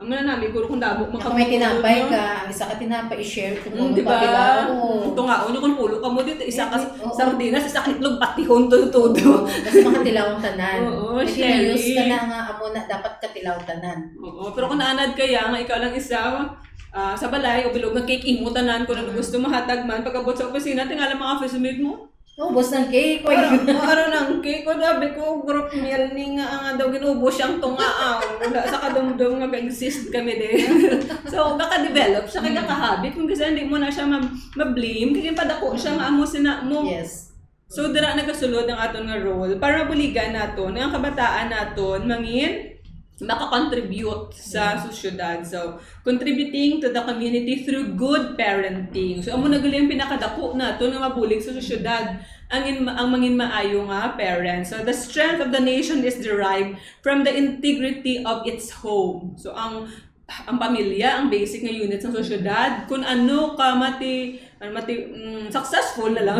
amo na namin guro kung damo Kung may tinapay ka, ang isa ka tinapay, i-share kung ano diba? pakilaw. Ito nga, unyo kung pulo ka mo dito, isa ka Oo. sardinas, isa kitlog, patihon, todo. Kasi makatilaw ang tanan. Oo, Nag-use ka Sherry. na nga, amo na dapat katilaw tanan. Oo, pero kung naanad kaya nga ikaw lang isa, sa balay, o bilog ng cake, imo tanan kung ano gusto mahatag man, pagkabot sa opisina, tingala mga office mate mo. Ubos ng cake. Araw ng cake ko, dabi ko, group meal ni nga daw ginubos siyang tungaaw. Wala sa kadumdum nga exist kami din. So, baka-develop siya, kaya kahabit. Kung kasi hindi mo na siya ma-blame, kaya padako siya nga amo sina mo. Yes. So, dira nagasulod ang aton nga role para mabuligan naton, ang kabataan naton, mangin, makakontribute sa sosyedad. So, contributing to the community through good parenting. So, amo na gali ang pinakadako nato nga mabulig sa sosyedad ang mangin maayo nga parents. So, the strength of the nation is derived from the integrity of its home. So, ang pamilya, ang basic nga unit ng sosyedad, kung ano ka successful na lang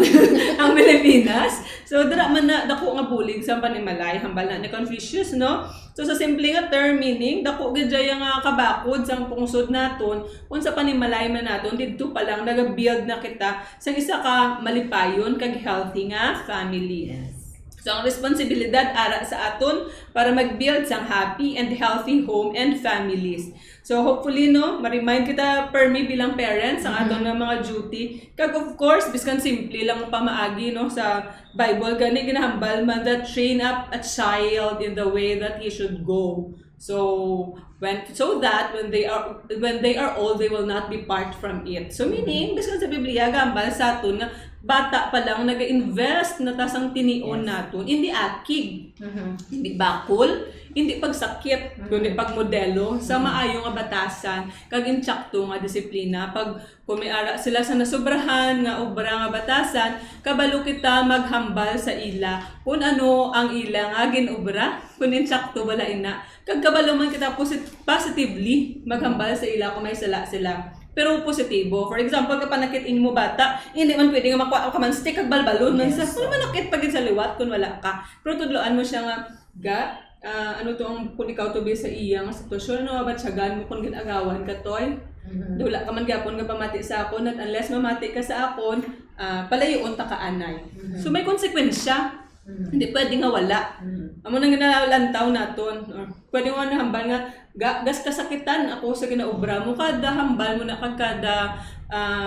ang Pilipinas. So, dira man na dako nga bulig sa panimalay, hambal na ni Confucius, no? So, sa simple nga term, meaning, dako gidya nga kabakod sa pungsod naton, kung sa panimalay man naton, dito pa lang, nag-build na kita sa isa ka malipayon, kag healthy nga family. Yes. So, ang responsibilidad ara sa aton para mag-build sang happy and healthy home and families. So, hopefully, no, ma-remind kita permi bilang parents ang aton nga mga duty. Kag of course, biskan simple lang pa maagi, no, sa Bible, gani ginahambal man that train up a child in the way that he should go. So that when they are old, they will not depart from it. So meaning, biskan sa Biblia, gambal sa aton nga bata pa lang nag-invest na tasang tinion naton, hindi akig, hindi bakol, hindi pagsakit, kundi pagmodelo sa maayo nga batasan, kag intsakto nga disiplina. Pag kumiara sila sa nasubrahan nga obra nga batasan, kabalo kita maghambal sa ila kung ano ang ila nga ginobra, kung intsakto wala ina. Kag kabalo man kita positively maghambal sa ila kung may sala sila. Pero positibo. For example, kapag nakit-in mo bata, hindi man pwede nga makuha ka man stick kag balbalon. Yes. Kung naman nakit pagin sa liwat kung wala ka. Pero tudloan mo siya nga, ano to ang kung ikaw to be sa iya nga sitwasyon, ano ba tiyagan mo kung ginagawan ka toy? Wala ka man gapon nga pamati sa akon, at unless mamati ka sa akon, palayoon ta kaanay. So may konsekwensya. Hindi pwede nga wala. Amo nang ginalantaw naton. Pwede nga nahambal nga gas kasakitan ako sa ginaobra mo, kada hambal mo na kada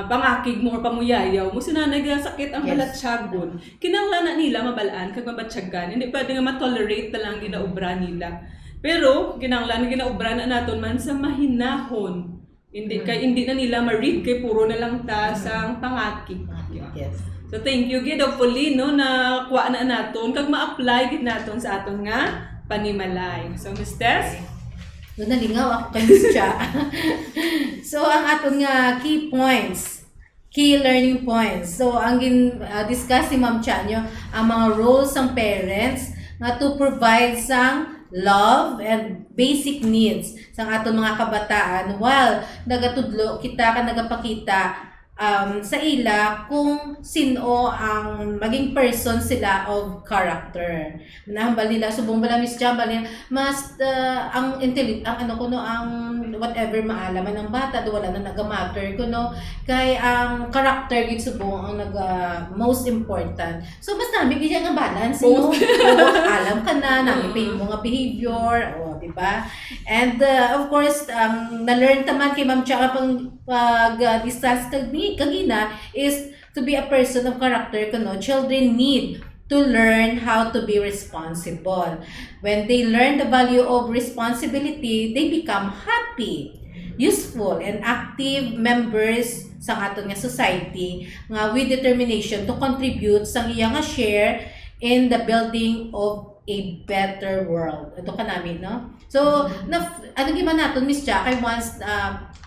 pangakig mo or pamuyayaw mo sinanay sakit ang balatsyagon. Kinanglan na nila mabalaan kag mabatsyagan. Hindi pwede nga ma-tolerate na lang ginaobra nila. Pero kinanglan ginaobra na naton man sa mahinahon. Hindi na nila ma-read kay puro na lang ta sa pangakig. Yes. So thank you gid, hopefully no na kuha na naton kag ma-apply gid naton sa aton nga panimalay. So Miss Tess, Doon nalingaw ako kay Miss Cha. So ang aton nga key points, key learning points. So ang discuss ni Ma'am Cha nyo ang mga roles ng parents nga to provide sang love and basic needs sang aton mga kabataan while nagatudlo kita ka nagapakita sa ila kung sino ang maging person sila of character. Nahambal nila subong bala Miss Jambal nila mas ang whatever maalaman ng bata do wala na nagamatter kuno kay ang character gid subong ang most important. So mas nami gid nga balance no. Alam ka na nami pa mo nga behavior di ba? And of course na-learn taman kay Ma'am Cha pag-discuss kagina is to be a person of character kuno. Children need to learn how to be responsible. When they learn the value of responsibility, they become happy, useful, and active members sa aton nga society nga with determination to contribute sa iyang nga share in the building of a better world. Ito ka namin, no? So, ano giman natin, Miss Cha, kay once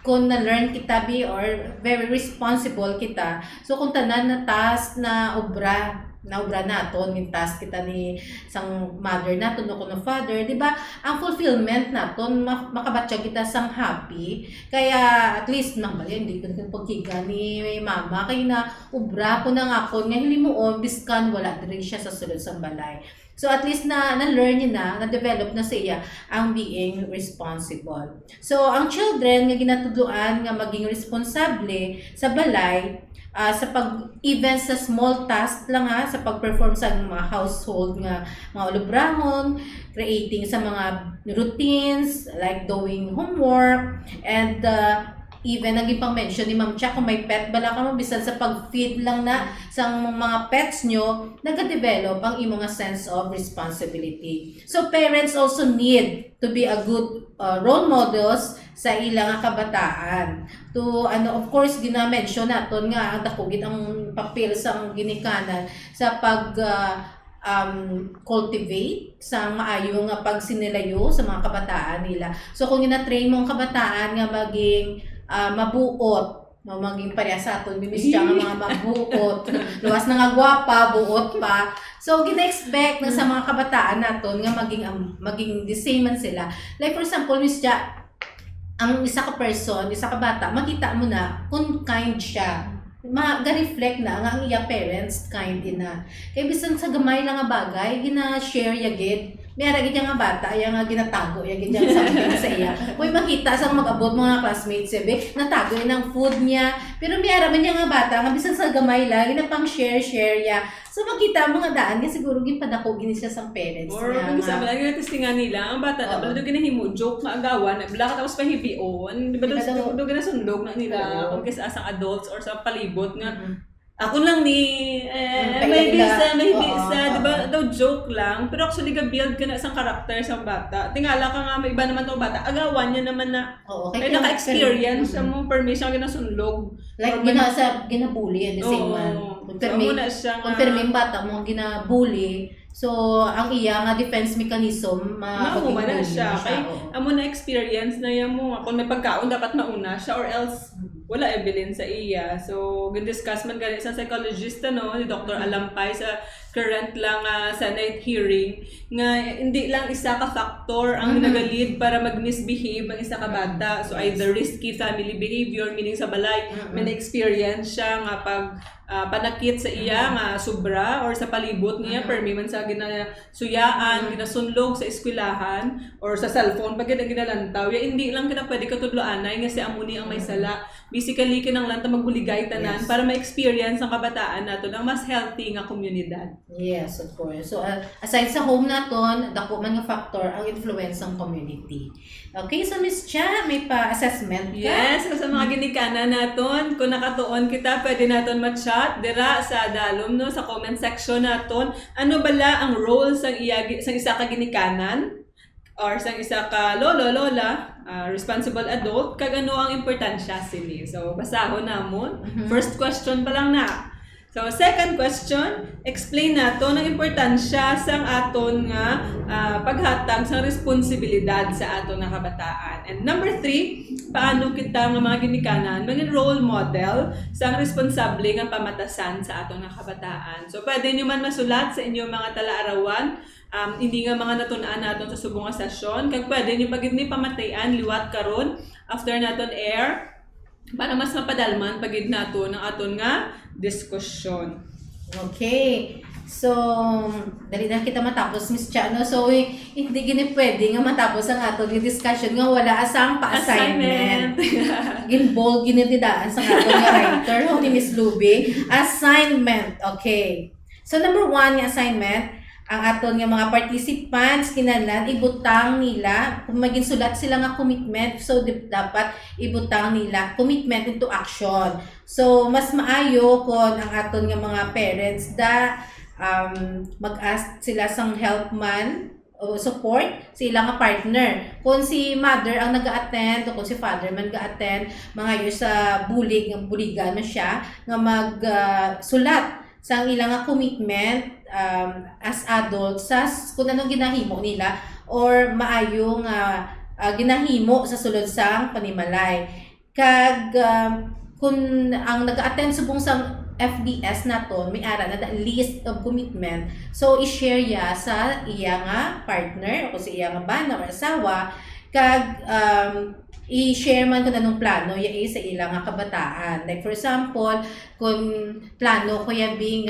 kung na-learn kita or very responsible kita, so kung tanan na task na obra naton, yung task kita ni sang mother naton o kuno father, di ba? Ang fulfillment naton makabatya kita sang happy. Kaya at least nambali hindi ko pagkiga ni mama kay na obra ko na nga kon nga hilimuon biskan wala diri siya sa sulod sang balay. So at least na-learn niya na-develop na siya ang being responsible. So ang children nga ginatudloan nga maging responsable sa balay, sa pag-even sa small task lang sa pag-perform sa mga household nga mga ulubrahon, creating sa mga routines like doing homework, and even naging pang-mention ni Ma'am Cha, kung may pet bala ka mo, bisan sa pag-feed lang na sa mga pets nyo, nag-develop ang imong sense of responsibility. So parents also need to be a good role models sa ilang kabataan. To of course gina-mention naton nga ang dakugit ang papel sa ginikanan sa pag cultivate sa maayo nga pagsinilayo sa mga kabataan nila. So kung gina-train mo ang kabataan nga maging mabuot, maging pareha sa aton, bimis siya nga mga mabuot, luwas na nga gwapa, buot pa. So gina-expect na sa mga kabataan naton nga maging the same man sila. Like for example, Miss Cha, ang isa ka person, isa ka bata, makita mo na kung kind siya. Ga-reflect na nga ang iya parents kind na. Kaya bisan sa gamay lang nga bagay, gina-share yagid. May aragid nga bata, iya nga ginatago, yagid nga sabihin sa iya. Kung makita sa mag-abot mga classmates, sabi, natago yun ang food niya. Pero may araman niya nga bata, nga bisan sa gamay lang, ginapang share ya. So makita mo nga daan, nga siguro ginpadako gini siya sa parents or niya. kung sa mga testingan nila, ang bata na, bala doon ginahimo, joke na agawan, nagbala ka tapos pahibion, di ba doon ginasundog na nila, kung kisa sa adults or sa palibot nga, ako lang ni may bisa, di ba daw joke lang, pero actually ga-build ka na isang karakter sa bata. Tingala ka nga, may iba naman tong bata, agawan niya naman na ay naka-experience mo, permission ginasunlog. Like ginabully at the same man. Confirming bata mo ginabully. So, ang iya nga defense mechanism, makuha na siya. Kaya, amo na experience na yan mo. Kung may pagkaon, dapat mauna siya or else wala ebilin sa iya. So, gin-discuss man ganit sa psychologist ni Dr. Alampay sa current lang Senate hearing nga hindi lang isa ka factor ang nag-lead para mag-misbehave ang isa ka bata. So, either risky family behavior, meaning sa balay, may na-experience siya nga pag panakit sa iya nga sobra or sa palibot niya permi man sa ginasuyaan, ginasunlog sa eskwelahan or sa cellphone pag ginalantaw ya hindi lang kita pwede katudloanay nga si amuni ang may sala. Basically kinang lanta magbuligay tanan para ma-experience ang kabataan naton ang mas healthy nga komunidad. Yes, of course. So aside sa home naton, dako man nga factor ang influence ng community. Okay, so Miss Cha, may pa-assessment ka? Yes, sa mga ginikanan naton, kung nakatuon kita, pwede naton ma-chat dira sa dalom no sa comment section naton. Ano bala ang role sang isa ka ginikanan or sang isa ka lola, responsible adult, kag ano ang importansya sini. So basahon namon. First question pa lang na. So second question, explain nato ang importansya sang aton nga paghatag sa responsibilidad sa aton nga kabataan. And number 3, paano kita nga mga ginikanan maging role model sa responsable nga pamatasan sa aton nga kabataan. So pwede nyo man masulat sa inyong mga tala-arawan, hindi nga mga natun-an naton sa subong nga sesyon, kag pwede nyo pagid ni pamatayan liwat karon after naton air para mas mapadalman pagid naton ang aton nga diskusyon. Okay. So, dali na kita matapos, Miss Cha, no? So, hindi gini pwede nga matapos ang aton yung discussion nga wala asang pa-assignment. Ginbold, ginitidaan sa aton nga writer, ni Miss Luby. Assignment. Okay. So, number 1 nga assignment, ang aton nga mga participants kinahanglan ibutang nila kung maging sulat sila nga commitment, so dapat ibutang nila commitment into action. So mas maayo kon ang aton nga mga parents mag-ask sila sang help man o support sa ilang nga partner. Kung si mother ang nag-a-attend o kung si father man nag-a-attend, mga sa buligan man siya nga sulat sa ilang nga commitment as adults sa kung anong ginahimo nila or maayo nga ginahimo sa sulod sang panimalay. Kag kung ang nag-attend subong sang FDS naton may ara na list of commitment, so i-share ya sa iya nga partner o sa iya nga bana or asawa, kag i-share man kung anong plano ya sa ilang nga kabataan. Like for example, kung plano ko ya bing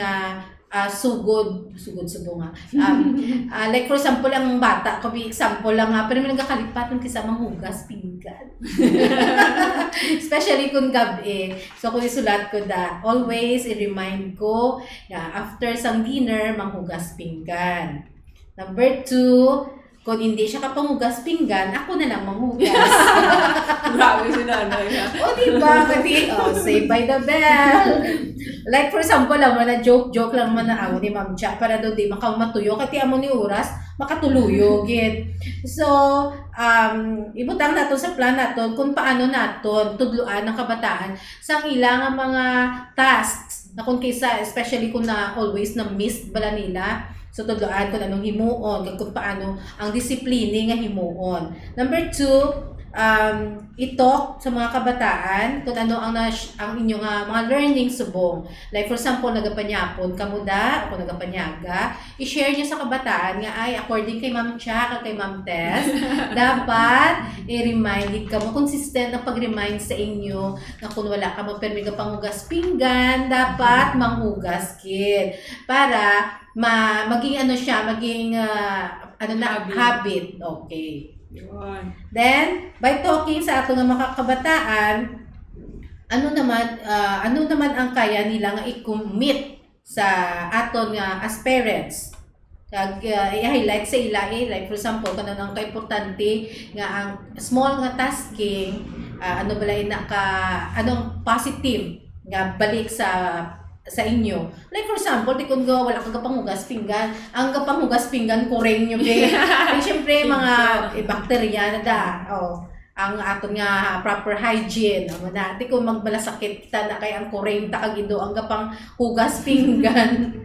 sugod subo nga. Like for example, ang bata, kabi example lang ha, pero may nagkakalipatan kaysa manghugas pinggan. Especially kung gabi. So kung isulat ko always i-remind ko na after sang dinner, manghugas pinggan. Number 2, kung hindi siya kapangugas pinggan, ako na lang manghugas. Grabe si nanay ha. O, diba? Kasi, save by the bell. Like, for example, lang, na joke lang man na amo ni Ma'am Cha para daw di makamatuyo. Kasi amo ni oras, makatuluyo. Gid. So, ibutang nato sa plan nato kung paano naton tudluan ng kabataan sa ilang mga tasks na kung kaysa, especially kung na always na miss bala nila. So, tudloan kung anong himuon, kung paano ang disiplini nga himuon. Number 2, i-talk sa mga kabataan kung ano ang inyong mga learning subong. Like for example, nagapanyapon kamuda, ako nagapanyaga, i-share nyo sa kabataan nga ay according kay Ma'am Cha, kay Ma'am Tess, dapat i-remind ka mo, consistent ang pag-remind sa inyo na kung wala ka mo permi ka panghugas pinggan, dapat manghugas kid. Para maging habit. Okay. Yun. Then, by talking sa ato nga mga kabataan, ano naman ang kaya nila nga i-commit sa aton nga as parents. Kag i-highlight sa ila like for example kanang ang kaimportante nga ang small nga tasking anong positive nga balik sa inyo. Like for example, di kung wala kang kapanghugas pinggan, ang kapanghugas pinggan koreng nyo be. Ay syempre mga bakterya na ang aton nga proper hygiene. Di kung magmalasakit kita na kay ang koreng takagido ang kapang hugas pinggan.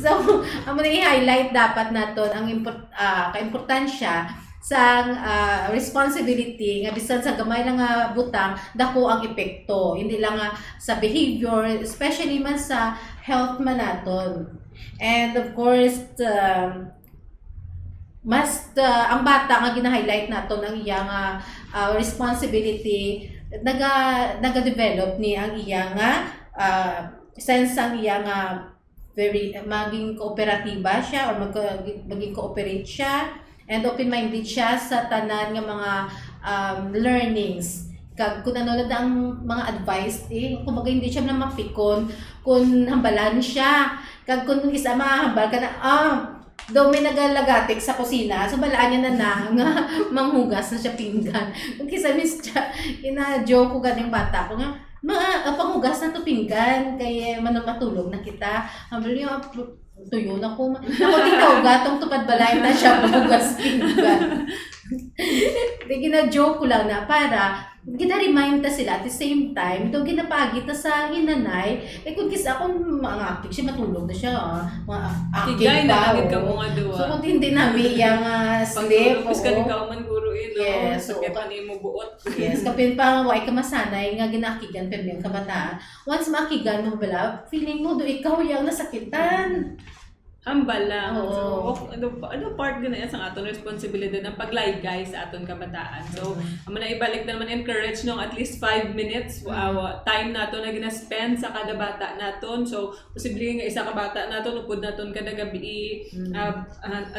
So, amo na i-highlight dapat naton ang kaimportansya sa responsibility nga bisan sa gamay lang nga butang dako ang epekto, hindi lang sa behavior, especially man sa health man naton. And of course ang bata nga gina-highlight naton ang iyang responsibility, naga-develop ni ang iyang sense ang iyang very maging kooperatiba siya or maging cooperate siya. And open-minded siya sa tanan nga mga learnings. Kung ano na ang mga advice, kumbaga hindi siya na mapikon kung hambalan siya. Kung isa mahambal ka na, daw may nagalagatik sa kusina, so balaan niya na nga manghugas na siya pinggan. Kung kisa siya, ina-joke ko ganing bata ko nga, panghugas na to pinggan, kaya matulog na kita. Hambalan niya, tuyo na ko. Ako ikaw, gatong tupad balay na siya bugas pinggan. Gina-joke ko lang na para gina-remind ta sila at the same time, ito ginapagit ta sa hinanay. Kung kisa akong mga active siya, matulog na siya. Mga active Kigay ba? na ka mo nga duwa. So kung hindi namin yung sleep. Pag ka ikaw man guro Yes. So, kaya mo buot. Yes, kapin pa why ka masanay nga ginakigan pero yung kabataan. Once makigan mo bala, feeling mo do ikaw yung nasakitan. Hambal lang. Oo. So, ano part gana yan sa aton responsibilidad ng paglaygay sa aton kabataan. So, amo na ibalik na naman encourage nung at least 5 minutes time nato na gina-spend sa kada bata naton. So, posible nga isa ka bata naton upod naton kada gabi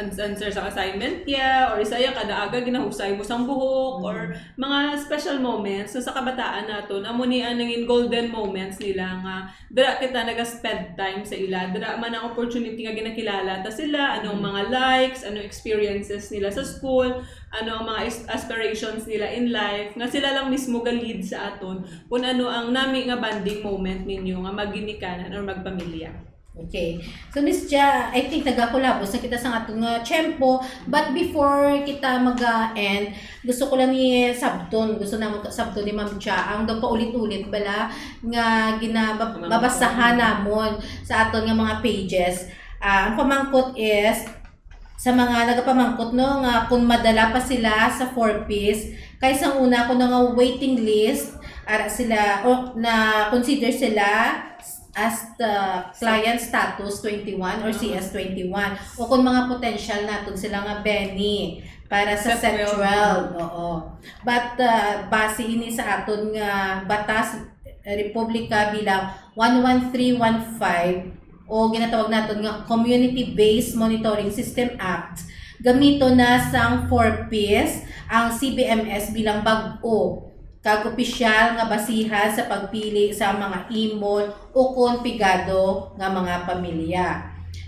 answer sa assignment or isa ya kada aga ginahusay mo sang buhok or mga special moments so, sa kabataan naton. Amo ni anangin golden moments nila nga dira kita naga-spend time sa ila. Dira man ang opportunity nga kilala ta sila, anong mga likes, anong experiences nila sa school, ano ang mga aspirations nila in life, nga sila lang mismo ga-lead sa aton kung ano ang nami nga bonding moment ninyo nga magginikanan or magpamilya. Okay. So Miss Cha, I think nagakulabos na kita sa atong tiyempo, but before kita mag-end, gusto ko lang ni Sabton ni Ma'am Cha ang daw paulit-ulit bala nga babasahan namon sa aton nga mga pages. Ang pamangkot is sa mga nagapamangkot no nga kung madala pa sila sa 4Ps kaysa una ko nga waiting list ara sila o na consider sila as the client status 21 or CS21 o kung mga potential naton sila nga Benny para sa set 12. Oo. But base ini sa aton nga batas Republika bilang 11315 o ginatawag naton nga Community-Based Monitoring System Act, gamito na sang 4Ps ang CBMS bilang bag-o kag opisyal nga basihan sa pagpili sa mga imol o konpigado nga mga pamilya.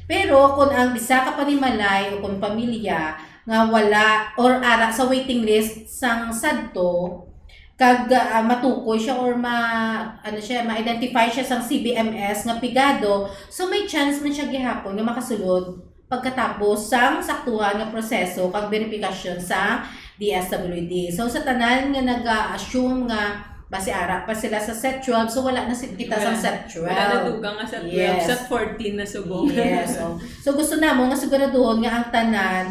Pero kung ang isa ka panimalay o kung pamilya nga wala or ara sa waiting list sang sadto kag matukoy siya or ma-identify siya sang CBMS nga pigado, so may chance man siya gihapon nga makasulod pagkatapos sang saktuhan nga proseso kag verifikasyon sa DSWD. So sa tanan nga nag-assume nga base ara pa sila sa set 12, so wala na kita sa set 12. Wala na dugang nga set 12, Yes. set 14 na subong. Yes. So gusto namo nga siguraduhon nga ang tanan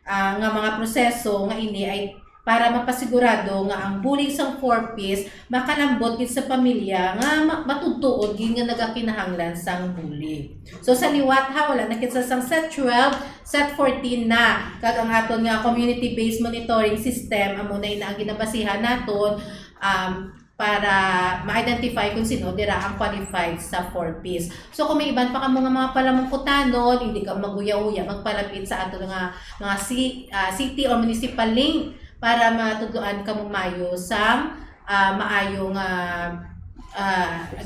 nga mga proseso nga ini ay para mapasigurado nga ang bulig sang 4Ps makalambot gid sa pamilya nga matudtuod gid nga nagakinahanglan sang bulig. So sa liwat ha, wala na kita sang set 12, set 14 na kag ang aton nga community-based monitoring system amo na ina ang ginabasihan naton para ma-identify kung sino dira ang qualified sa 4Ps. So kung may iban pa ka mga palamungkutanon, hindi ka maguya-uya magpalapit sa ato nga mga city or municipal link para matudloan ka mo mayo sa maayong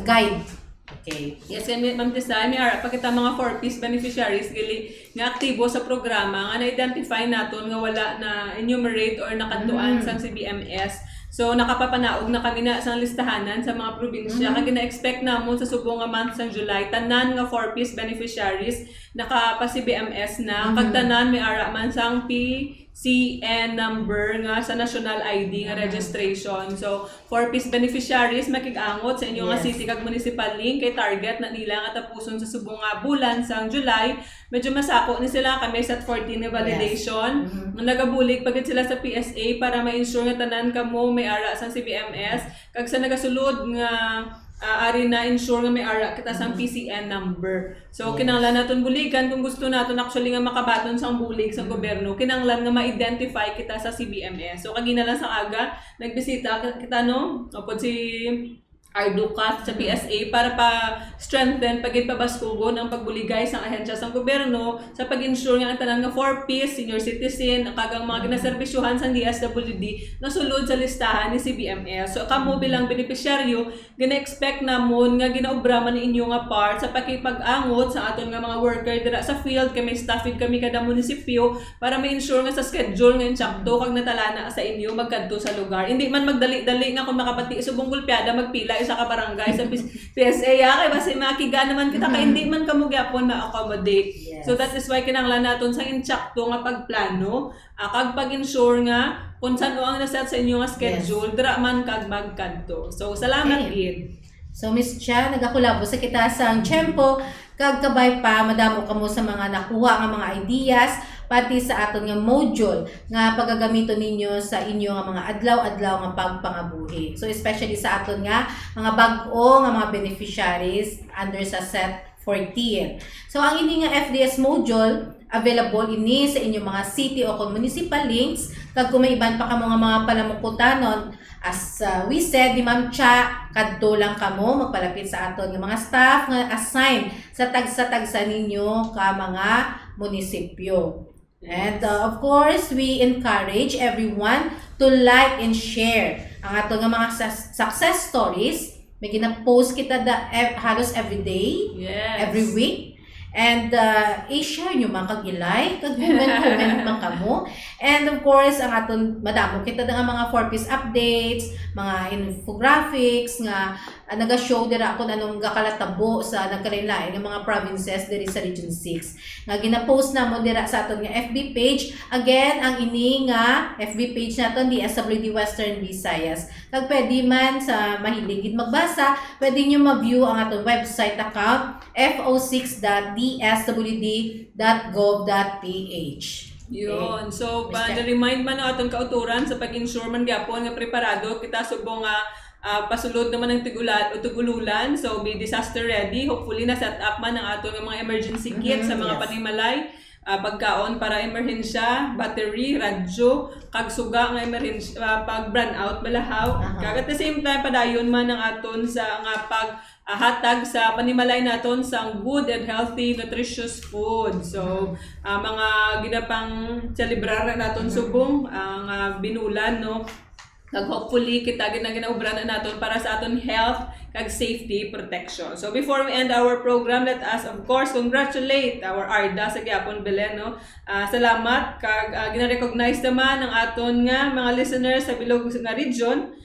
guide. Okay. Yes, and Ma'am Tisay, may ara pa kita mga 4Ps beneficiaries gali nga aktibo sa programa nga na-identify naton nga wala na enumerate or nakatuan sa CBMS. So nakapapanaog na kami na sa listahanan sa mga probinsya. Kag gina-expect namon sa subong nga month sa July tanan nga 4Ps beneficiaries nakapa-CBMS na. Kag tanan may ara man sang PCN number nga sa national ID nga registration. So 4Ps beneficiaries makigangot sa inyo nga city kag municipal link kay target na nila nga tapuson sa subong nga bulan sang July. Medyo masako ni sila kami set 14 nga validation. Nagabulig pagit sila sa PSA para ma-ensure nga tanan kamo may ara sang CBMS kag sa nagasulod nga ari na ensure nga may ara kita sang PCN number. So kinahanglan naton buligan kung gusto naton actually nga makabaton sang bulig sa gobyerno, kinahanglan nga ma-identify kita sa CBMS. So kagina lang sa aga nagbisita kita no upod si Arducat sa PSA para pa-strengthen pagit pabaskugon ang pagbuligay sa ahensya sa gobyerno sa pag-ensure nga ang tanan nga 4Ps, senior citizen, kagang mga ginaserbisyuhan sa DSWD na sulod sa listahan ni CBMS. So kamo bilang beneficiaryo, gina-expect namon nga ginaobra man ni inyo nga part sa pakipag-angot sa aton nga mga worker dira sa field, kami staffing kami kada munisipyo para ma-ensure nga sa schedule nga insakto kag natalana sa inyo magkadto sa lugar. Hindi man magdali-dali nga kung makapati subong gulpiada magpila isa ka barangay sa PSA kay basi makiga naman kita kay hindi man kamo gyapon ma-accommodate. Yes. So that is why kinahanglan naton sa insakto nga pagplano kag pag-ensure nga kung saan ang naset sa inyo nga schedule dira man kag magkadto. So salamat gid. So Miss Chia, nagakulabo sa kita sang tiyempo kag kabay pa madamo kamo sa mga nakuha nga mga ideas pati sa aton nga module nga pagagamiton ninyo sa inyo nga mga adlaw-adlaw nga pagpangabuhi. So especially sa aton nga mga bag-o nga mga beneficiaries under sa set 14. So ang ini nga FDS module available ini sa inyong mga city o municipal links kag kung may iban pa kamo nga mga palamukutanon as we said di Ma'am Chia kadto lang kamo magpalapit sa aton nga mga staff nga assign sa tagsa ninyo ka mga munisipyo. And of course, we encourage everyone to like and share ang ato nga mga success stories. May gina-post kita halos every day, every week. And i-share nyo man kag i-like, kag comment man kamo. And of course, ang aton madamo kita nga mga 4Ps updates, mga infographics nga naga-show dira kung anong gakalatabo sa nagkalain-lain nga mga provinces diri sa Region 6. Nga gina-post namo dira sa aton nga FB page. Again, ang ini nga FB page naton DSWD Western Visayas. Kag pwede man sa mahilig magbasa, pwede nyo ma-view ang aton website account fo6.dswd.gov.ph. Yun. So, na-remind man ang atong kauturan sa pag-ensure man gyapon nga preparado kita subong nga pasulod naman ng tugululan. So, be disaster ready. Hopefully, na-set up man ang atong mga emergency kit sa mga panimalay. pagkaon para emerhensya, battery, radyo, kag suga nga emerhensya pag brand out balahaw. Kag at the same time padayon man ang aton sa nga pag hatag sa panimalay naton sa good and healthy nutritious food. So mga ginapang celebrar naton subong ang binulan no. Kag hopefully kita ginaubran na naton para sa aton health kag safety protection. So before we end our program, let us of course congratulate our Arda sa gyapon Belen no. Salamat kag gina-recognize naman ang aton nga mga listeners sa bilog nga region.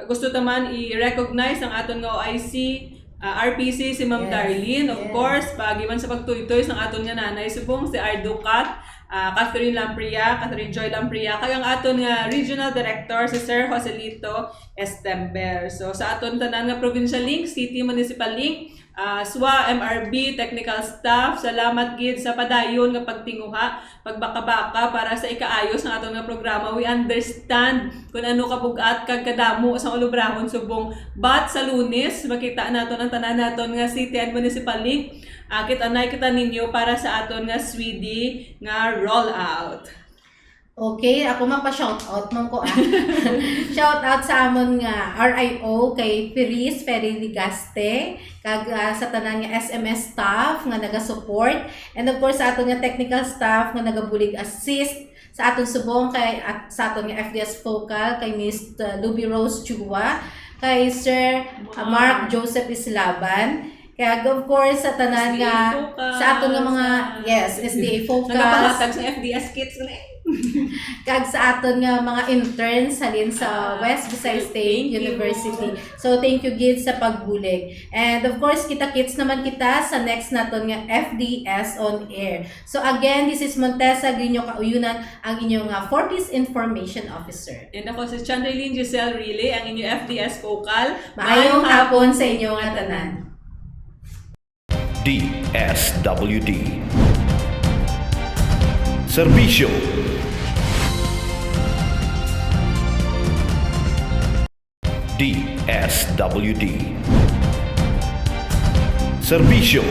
Gusto taman i-recognize ang aton nga OIC RPC si Ma'am Darlene, of course, pagiman sa pagtuytoy ng aton nga nanay subong si Arducat, Catherine Joy Lampria, kag ang aton nga regional director si Sir Joselito Estember. So sa aton tanan nga provincial link, city municipal link, SWA, MRB, technical staff, salamat gid sa padayon nga pagtinguha, pagbaka-baka para sa ikaayos ng aton nga programa. We understand kung ano kabugat kag kadamo sa ulubrahon subong, but sa Lunes makita naton ang tanan naton nga city and municipal link. Kita ninyo para sa aton nga Swede nga rollout. Okay, ako mapa-shoutout man ko Shoutout sa amon nga RIO kay Firis Ferry-Ligaste, kag sa tanan nga SMS staff nga naga-support, and of course sa aton nga technical staff nga nagabulig assist sa aton subong kay at sa aton nga FDS Focal kay Miss Luby Rose Chua, kay Sir Mark Joseph Islaban. Kaya of course sa tanan nga sa aton nga mga SDA Focus nagapahatag sa FDS kits kag sa aton nga mga interns halin sa West Visayas State University. So thank you gid sa pagbulig. And of course kita-kits naman kita sa next naton nga FDS on air. So again, this is Montesa Grino Kauyunan, ang inyong 4-piece information officer. And ako si Chandrelyn Giselle Rile, ang inyong FDS Focal. Maayong hapon sa inyong tanan. DSWD Serbisyo DSWD Serbisyo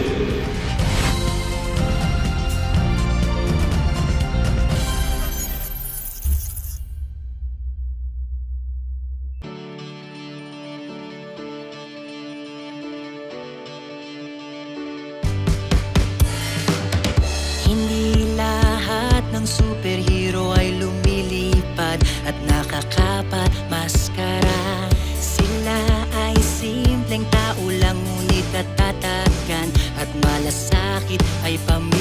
Hindi lahat ng superhero ay lumilipad at nakakapat maskara. Sila ay simpleng tao lang, ngunit natatagan at malasakit ay pamilya.